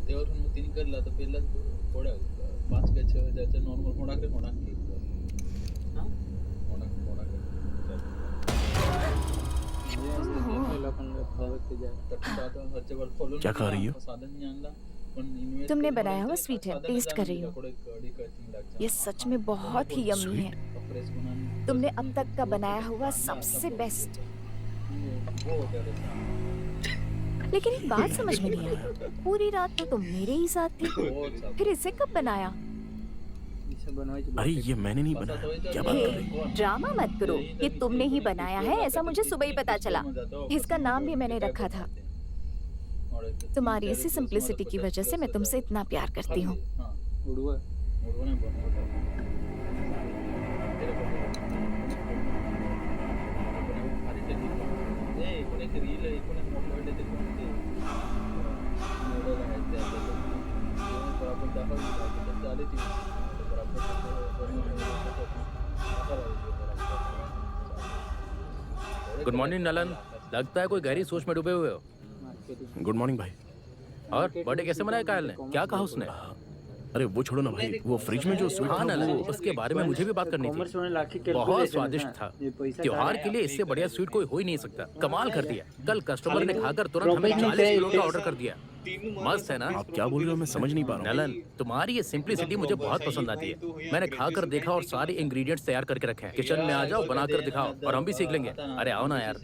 [SPEAKER 11] तेव्हा मग तीन करला तर पहिला थोड्या 5 का 6 हजारचा नॉर्मल होणार केक
[SPEAKER 15] क्या खा रही हो?
[SPEAKER 11] साधन नहीं आंदा
[SPEAKER 5] तुमने बनाया हुआ स्वीट है, टेस्ट कर रही हूँ। ये सच में बहुत ही यम्मी है। तुमने अब तक का बनाया हुआ सबसे बेस्ट। लेकिन एक बात समझ में नहीं आई, पूरी रात तो तुम मेरे ही साथ थे, फिर इसे कब बनाया?
[SPEAKER 15] अरे ये मैंने नहीं बनाया, क्या बात कर रही हो?
[SPEAKER 5] ड्रामा मत करो, ये तुमने ही बनाया है, ऐसा मुझे सुबह ही पता चला। इसका नाम भी मैंने रखा था। तुम्हारी इसी सिंप्लिसिटी की वजह से मैं तुमसे इतना प्यार करती हूँ।
[SPEAKER 3] गुड मॉर्निंग नलन, लगता है कोई गहरी सोच में डूबे हुए हो।
[SPEAKER 15] गुड मॉर्निंग भाई।
[SPEAKER 3] और बर्थडे कैसे मनाया कायल ने, क्या कहा उसने?
[SPEAKER 15] अरे वो छोड़ो ना भाई, वो फ्रिज में जो स्वीट
[SPEAKER 3] हाँ
[SPEAKER 15] था
[SPEAKER 3] नलन,
[SPEAKER 15] वो
[SPEAKER 3] उसके बारे में मुझे भी बात करनी थी। बहुत स्वादिष्ट था। त्योहार के लिए इससे बढ़िया स्वीट कोई हो ही नहीं सकता। कमाल कर दिया। कल कस्टमर ने खाकर तुरंत हमें 40 किलो का ऑर्डर कर दिया। मस्त है ना?
[SPEAKER 15] आप क्या बोल रहे हो, मैं समझ नहीं पा रहा हूँ।
[SPEAKER 3] नलन, तुम्हारी ये सिंप्लिसिटी मुझे बहुत पसंद आती है। मैंने खाकर देखा और सारे इंग्रेडिएंट्स तैयार करके रखे हैं। किचन में आ जाओ, बनाकर दिखाओ और हम भी सीख लेंगे। अरे आओ ना यार।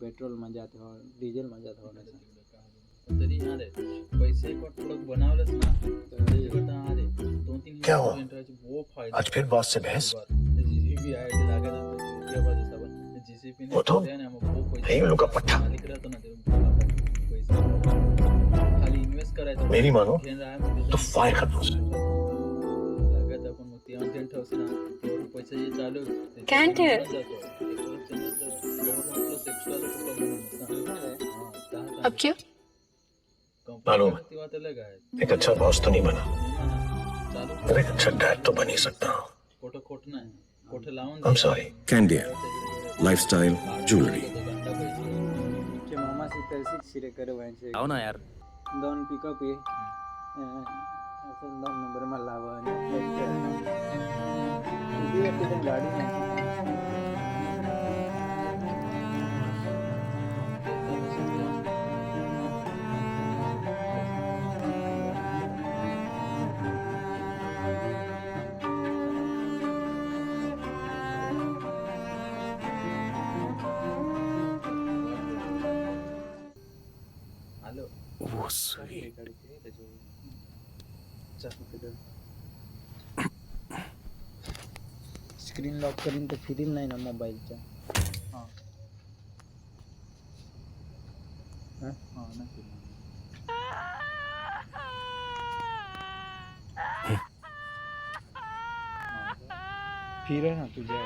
[SPEAKER 7] पेट्रोल में जाते हो, डीजल में जाते हो तरी यहाँ रे पैसे को थोड़ा बनावलस ना तो ये करता आ रे 2-3
[SPEAKER 13] क्या हुआ?
[SPEAKER 7] वो फायदा
[SPEAKER 13] आज फिर बॉस से बहस?
[SPEAKER 7] जीसीबी आए लागे ना क्या बात है सब जीसीबी ने
[SPEAKER 13] वो तो नहीं लोग का पट्टा
[SPEAKER 7] मालिक रहता ना पैसा खाली इन्वेस्ट कराय तो
[SPEAKER 13] मेरी मानो तो फायर कर दो उसे।
[SPEAKER 7] लागे तो अपन मुक्ति अंत ठेवस ना पैसे ये चालू
[SPEAKER 18] कैंट अब क्यों?
[SPEAKER 13] मालूम है एक अच्छा बॉस तो नहीं बना, पर एक अच्छा डैड तो बन ही सकता हूँ। I'm sorry.
[SPEAKER 14] Candere,
[SPEAKER 15] lifestyle jewellery.
[SPEAKER 7] तुमचे मामा से तरसी शिरे करे वांचे
[SPEAKER 3] आओ ना यार।
[SPEAKER 7] दोन पिकअप आहे असं 2 नंबर मला लावा आणि गाडी नाही
[SPEAKER 15] वो स्वीट।
[SPEAKER 7] स्क्रीन लॉक करीन तर फिरील नाही ना मोबाईलच्या फिर ना तुझ्या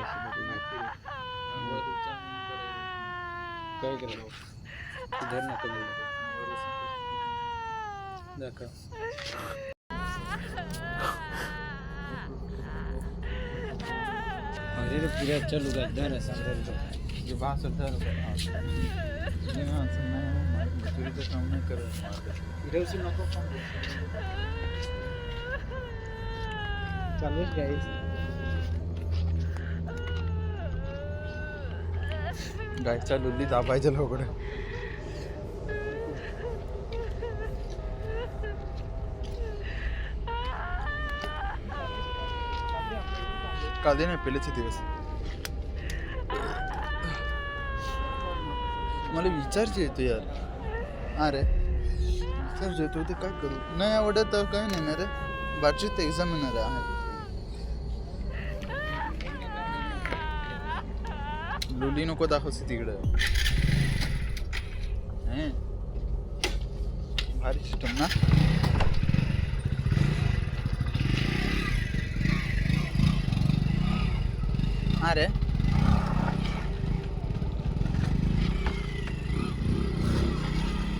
[SPEAKER 7] काय करेल इधर ना कमी दाखव अरे रे पूरा चलू गद्दार है सांगल ये बात सुनता है ये हां सुनना है मजदूरी तो सामने कर इधर से नको चलो गाइस
[SPEAKER 11] गायच्या लुल्ली दाबायच्या लवकर काल नाही पहिलेचे दिवस मला विचारचे येतो यार अरे विचारचे येतो ते काय करू नाही आवडत तर काय नाही ना रे बाटरीत एक्झाम येणार आहे लुली नको दाखवते तिकडं भारी सिस्टम ना अरे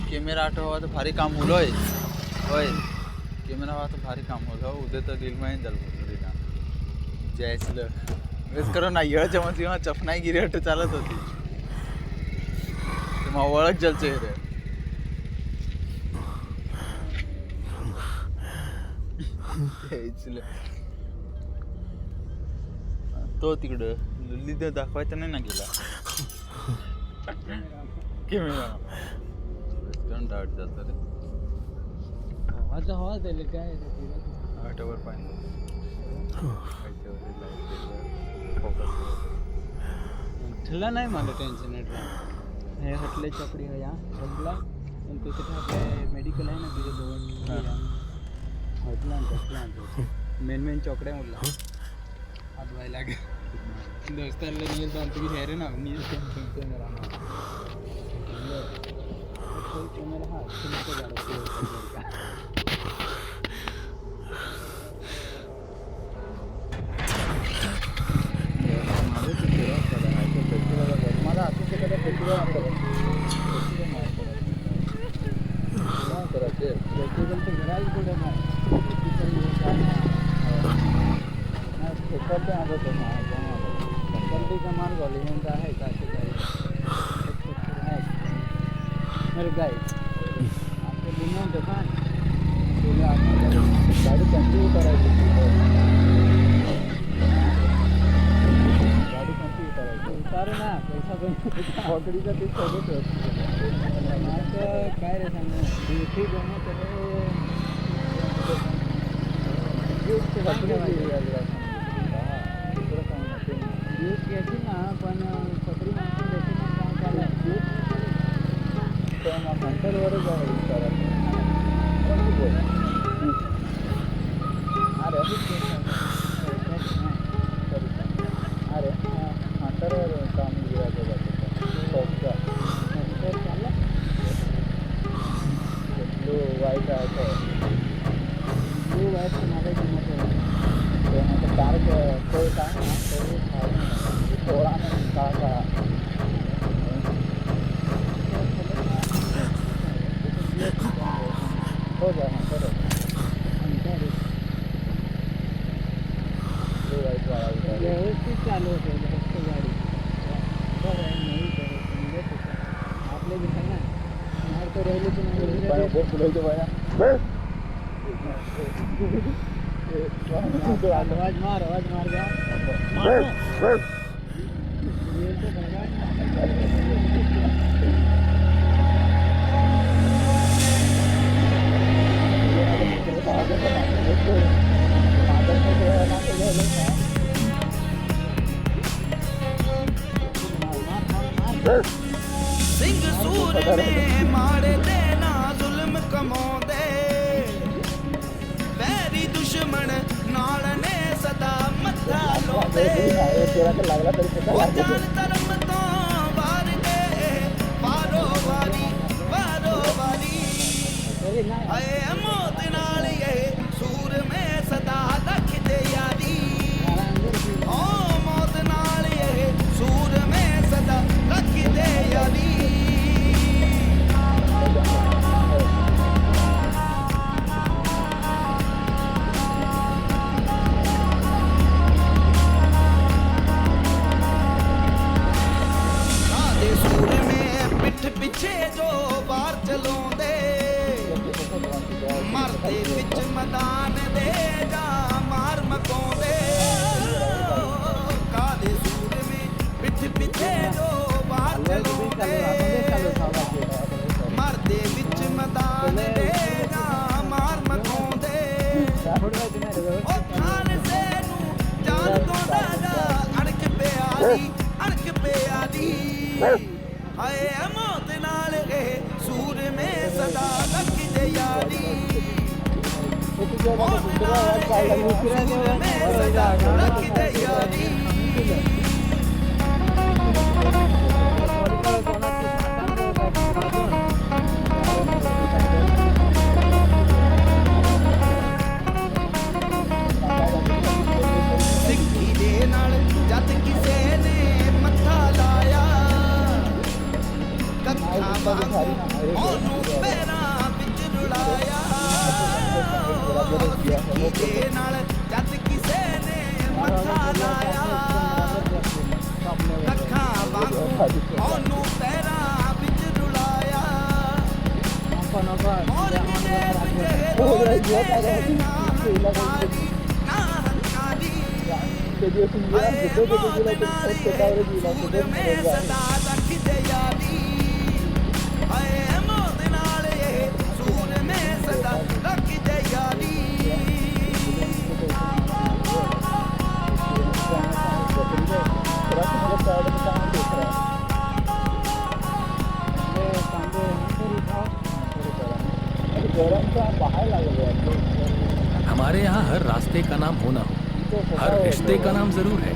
[SPEAKER 11] कॅमेरा आठवा तर भारी काम होलोय होय कॅमेरा तो भारी काम होलो उद्या तर रील माहीत झालं ना जायचं वेस करो ना येळच्या मध्ये जेव्हा चपनाईगिरी हट चालत होती तेव्हा ओळख जलचे रे तो तिकडं लुल्ली देव दाखवायचा नाही ना गेला डाट जात रे
[SPEAKER 7] हवा त्याला काय
[SPEAKER 11] आठवर पाहिजे
[SPEAKER 7] ठेला नाही मला टेन्शन हे हटले चपडी है या हटला पण तो तिथे आपले मेडिकल आहे ना तिथे दोन हटला मेन चौकड्या उरला हात व्हायला दोस्ताला नील दोन तुम्ही हेरे ना नील कॅमेरा हा तुमचं झालं मला असं एखादा फेस्टिवल फेस्टिवल तर घराच कुठे नाही फेस्टिवल आलं होतं मार्ग ऑलिव्हंट आहे का असे काही मेरे गाय आपको बोलना दुकान गाड़ी कंटिन्यू करायची गाड़ी कंटिन्यू करायची उतारू ना पैसा पण ऑर्डरीचा ते सोबत माझं काय रे सांग इथे जमा तर यूज घ्यायची ना पण सगळी माणसं देते ना काय चालू हंटरवरच आहे अरे अरे हंटरवर काम गिरायचं जातं शॉपचा हंटर चालला ब्लू व्हाईट आहे ब्लू व्हाईट माझ्या किंमत आहे डार्क कोट आहे ना तो थोडा काळा हो जाए हाँ करो व्यवस्थित चालू होते गाड़ी आवाज मार
[SPEAKER 12] सिंह सूर में मारे देना जुल्म कमाਉਂਦੇ ਵੈਰੀ ਦੁਸ਼ਮਣ ਨਾਲ ਨੇ ਸਦਾ ਮੱਥਾ ਲਾਉਂਦੇ ਉਹ ਜਾਨ ਧਰਮ ਤੋਂ ਵਾਰ ਦੇ ਵਾਰੋ ਵਾਰੀ ਆਏ ਮੌਤ ਨਾਲ ਇਹ ਸੂਰ ਮੈਂ ਸਦਾ ਰੱਖਦੇ ਯਾਰੀ ਓ ਮੌਤ ਨਾਲ ਇਹ ਸੂਰ ਮੈਂ ਸਦਾ ਰੱਖਦੇ ਯਾਰੀ ਪਿੱਛੇ ਜੋ ਬਾਹਰ ਚਲਾਉਂਦੇ ਮਰਦੇ ਵਿੱਚ ਮੈਦਾਨ ਦੇ ਜਾ ਮਾਰ ਮਕਾਉਂਦੇ ਕਾਦੇ ਸੂਰ ਮੇ ਪਿੱਠ ਪਿੱਛੇ ਜੋ ਬਾਹਰ ਚਲਾਉਂਦੇ ਮਰਦੇ ਵਿੱਚ ਮੈਦਾਨ ਦੇ ਜਾ ਮਾਰ ਮਕਾਉਂਦੇ ਉਹ ਖਾਲਸੇ ਨੂੰ ਜਾਨ ਤੋਂ ਦਾਦਾ ਅਣਖ ਪਿਆ ਦੀ ਹਾਏ ਮੌਤ ਨਾਲ ਇਹ ਸੂਰ ਮੈਂ ਸਦਾ ਰੱਖਦੇ ਯਾਰੀ ਮੌਤ ਨਾਲ ਇਹ ਸੂਰ ਮੈਂ ਸਦਾ ਰੱਖਦੇ ਯਾਰੀ ਸਿੱਖੀ ਦੇ ਨਾਲ ਜਦ ਕਿਸੇ ਨੇ ਮੱਥਾ ਲਾਇਆ ਕੱਖਾਂ ਵਾਂਗੂ ਉਹਨੂੰ ਪੈਰਾਂ ਵਿੱਚ ਰੁਲਾਇਆ ਸਿੱਖੀ ਦੇ ਨਾਲ ਜਦ ਕਿਸੇ ਨੇ ਮੱਥਾ ਲਾਇਆ ਕੱਖਾਂ ਵਾਂਗੂ ਉਹਨੂੰ ਪੈਰਾਂ ਵਿੱਚ ਰੁਲਾਇਆ ਮੋਰ ਕਿਤੇ ਵਿਜੇ ਰੋਲਦੇ ਨਾ ਹੰਕਾਰੀ ਆਏ ਮੌਤ ਨਾਲ ਸੂਰ ਮੈਂ ਸਦਾ ਰੱਖਦੇ ਯਾਰੀ ਆਏ ਮੌਤ ਨਾਲ ਇਹ ਸੂਰ ਮੈਂ ਸਦਾ ਰੱਖਦੇ ਯਾਰੀ
[SPEAKER 3] हमारे यहाँ हर रास्ते का नाम होना हो, हर रिश्ते का नाम जरूर है।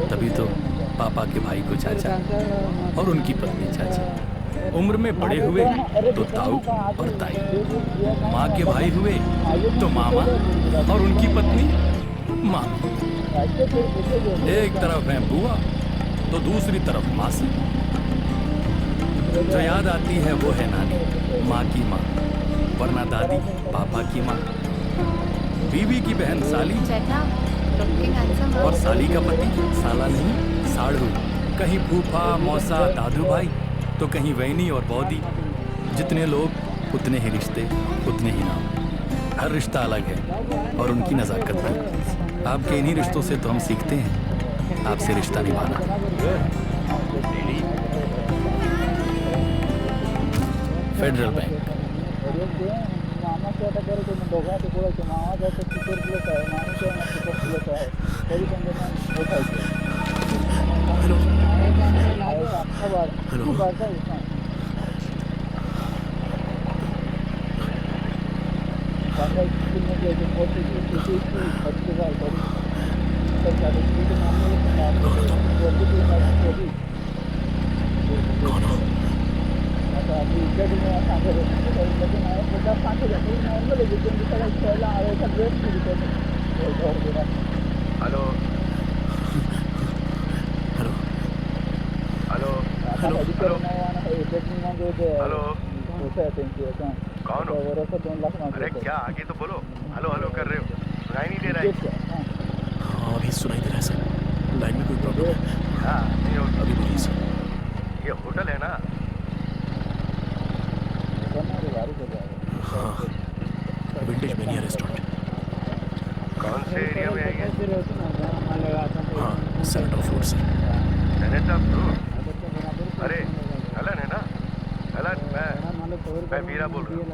[SPEAKER 3] तभी तो पापा के भाई को चाचा और उनकी पत्नी चाची, उम्र में बड़े हुए तो ताऊ और ताई, माँ के भाई हुए तो मामा और उनकी पत्नी मामी। एक तरफ है बुआ तो दूसरी तरफ मासी। जो याद आती है वो है नानी, माँ की माँ, वरना दादी पापा की माँ। बीवी की बहन साली और साली का पति साला नहीं साढ़ू। कहीं फूफा मौसा दादू भाई तो कहीं वैनी और बौदी। जितने लोग उतने ही रिश्ते उतने ही नाम। हर रिश्ता अलग है और उनकी नज़ाकत भी। आपके इन्हीं रिश्तों से तो हम सीखते हैं आपसे रिश्ता निभाना। Federal bank.
[SPEAKER 12] हेलो कौन हो? अरे क्या आगे तो बोलो। हेलो हेलो कर रहे हो, सुनाई नहीं दे रहा है।
[SPEAKER 15] हाँ अभी सुनाई दे रहा है सर, लाइन में कोई प्रॉब्लम है?
[SPEAKER 12] हाँ नहीं हो।
[SPEAKER 15] अभी बोलिए सर।
[SPEAKER 12] ये होटल है ना,
[SPEAKER 15] हाँ विंटेज मेनिया रेस्टोरेंट।
[SPEAKER 13] कौन से एरिया में है ये?
[SPEAKER 15] हाँ senator fruit sir.
[SPEAKER 13] Senator fruit? अरे हलन है ना? हलन, मैं मीरा बोल रहा हूँ।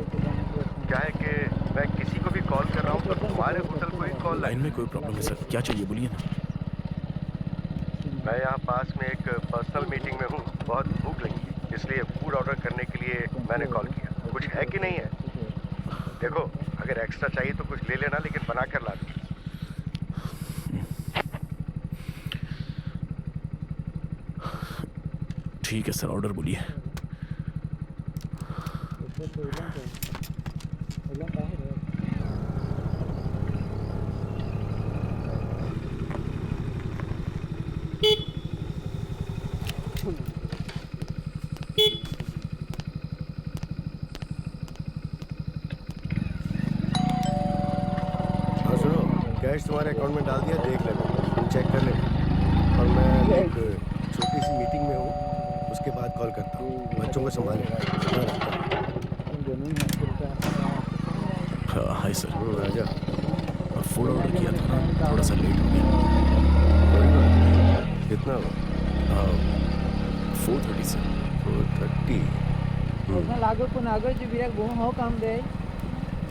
[SPEAKER 13] क्या है कि मैं किसी को भी कॉल कर रहा हूँ तो तुम्हारे होटल को ही कॉल
[SPEAKER 15] लाइन में कोई प्रॉब्लम है सर? क्या चाहिए बोलिए ना।
[SPEAKER 13] मैं यहाँ पास में एक पर्सनल मीटिंग में हूँ, बहुत भूख लगी है, इसलिए फूड ऑर्डर करने के लिए मैंने कॉल किया। कुछ है कि नहीं है? देखो अगर एक्स्ट्रा चाहिए तो कुछ ले लेना, लेकिन बना कर ला दो।
[SPEAKER 15] ठीक है सर, ऑर्डर बोलिए।
[SPEAKER 13] हाँ सुनो, कैश तुम्हारे अकाउंट में डाल दिया, देख लेना, तुम चेक कर लेना। और मैं एक छोटी सी मीटिंग में हूँ, उसके बाद कॉल करता हूँ। बच्चों को संभाले।
[SPEAKER 15] Hi sir.
[SPEAKER 13] Raja,
[SPEAKER 15] food order किया था ना, थोड़ा सा लेट हो गया।
[SPEAKER 13] कितना हुआ?
[SPEAKER 15] 4:30 सर।
[SPEAKER 13] 4:30।
[SPEAKER 7] લાગે પણ આગળ જે વિરાગ બહુ હો કામ દે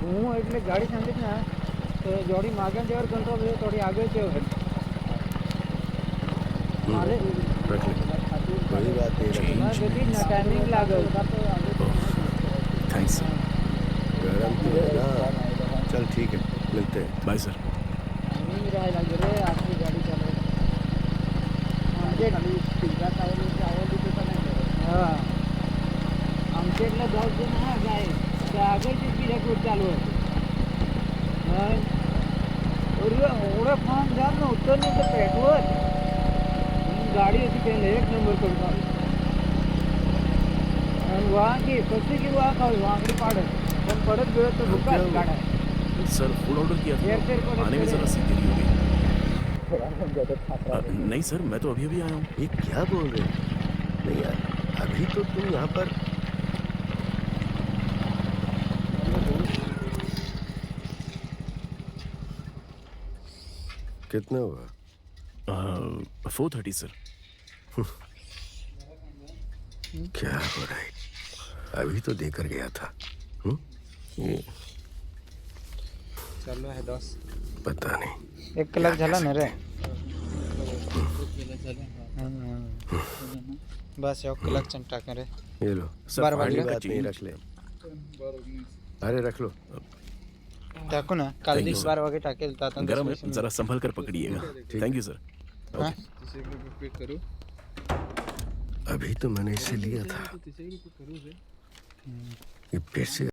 [SPEAKER 7] હું એટલે ગાડી સાંભળી ના તો જોડી માગણ જેવર કંટ્રોલ છે થોડી આગળ છે મારે
[SPEAKER 13] रख ले, कोई बात नहीं, रख ले।
[SPEAKER 7] ના ગતિ ના ટાઈમિંગ લાગે
[SPEAKER 15] थैंक्स सर।
[SPEAKER 13] गरम तो है ना? चल ठीक है, मिलते हैं।
[SPEAKER 15] Bye sir.
[SPEAKER 7] નહીં રહે લાગે રે આખી ગાડી ચાલે આમકે ખાલી સીધા સાઈડ થી આવડી તો તમે હા આમકે એટલે 10 જણ ના જાય કે આગળ જે વિરાગ રોડ ચાલુ હોય હા ઓરે ફોન જામ ને ઉત્તર ની તો પેટ્રોલ गाड़ी હતી પહેલે એક નંબર કરતા અને વहाँ की પછી की वहाँ खाओ वहाँ की पाड़े पण पड़त गयो तो भूखा गाड़ा
[SPEAKER 15] सर फूड ऑर्डर किया था, आने में जरा सी देरी हो गई। नहीं सर, मैं तो अभी अभी आया हूँ।
[SPEAKER 13] ये क्या बोल रहे हो? नहीं यार, अभी तो तुम यहाँ पर कितना हुआ?
[SPEAKER 15] 4:30 सर।
[SPEAKER 13] क्या हो रहा है? अभी तो देकर गया था। ये
[SPEAKER 7] ચાલો હે 10
[SPEAKER 13] पता नहीं।
[SPEAKER 7] 1 કલાક झाला ना रे बस 1 કલાક ચંટા કરે
[SPEAKER 13] ये लो, सब
[SPEAKER 7] 12
[SPEAKER 13] बड़ी
[SPEAKER 7] वाली
[SPEAKER 13] बात नहीं, रख ले। अरे रख लो।
[SPEAKER 7] टाकू ना काल
[SPEAKER 15] Thank you,
[SPEAKER 7] दिस
[SPEAKER 15] sir.
[SPEAKER 7] 12 वागे टाकेल ता
[SPEAKER 15] गरम है, जरा संभल कर पकड़िएगा। Thank you sir.
[SPEAKER 7] हाँ?
[SPEAKER 13] अभी तो मैंने इसे लिया था, ये फिर से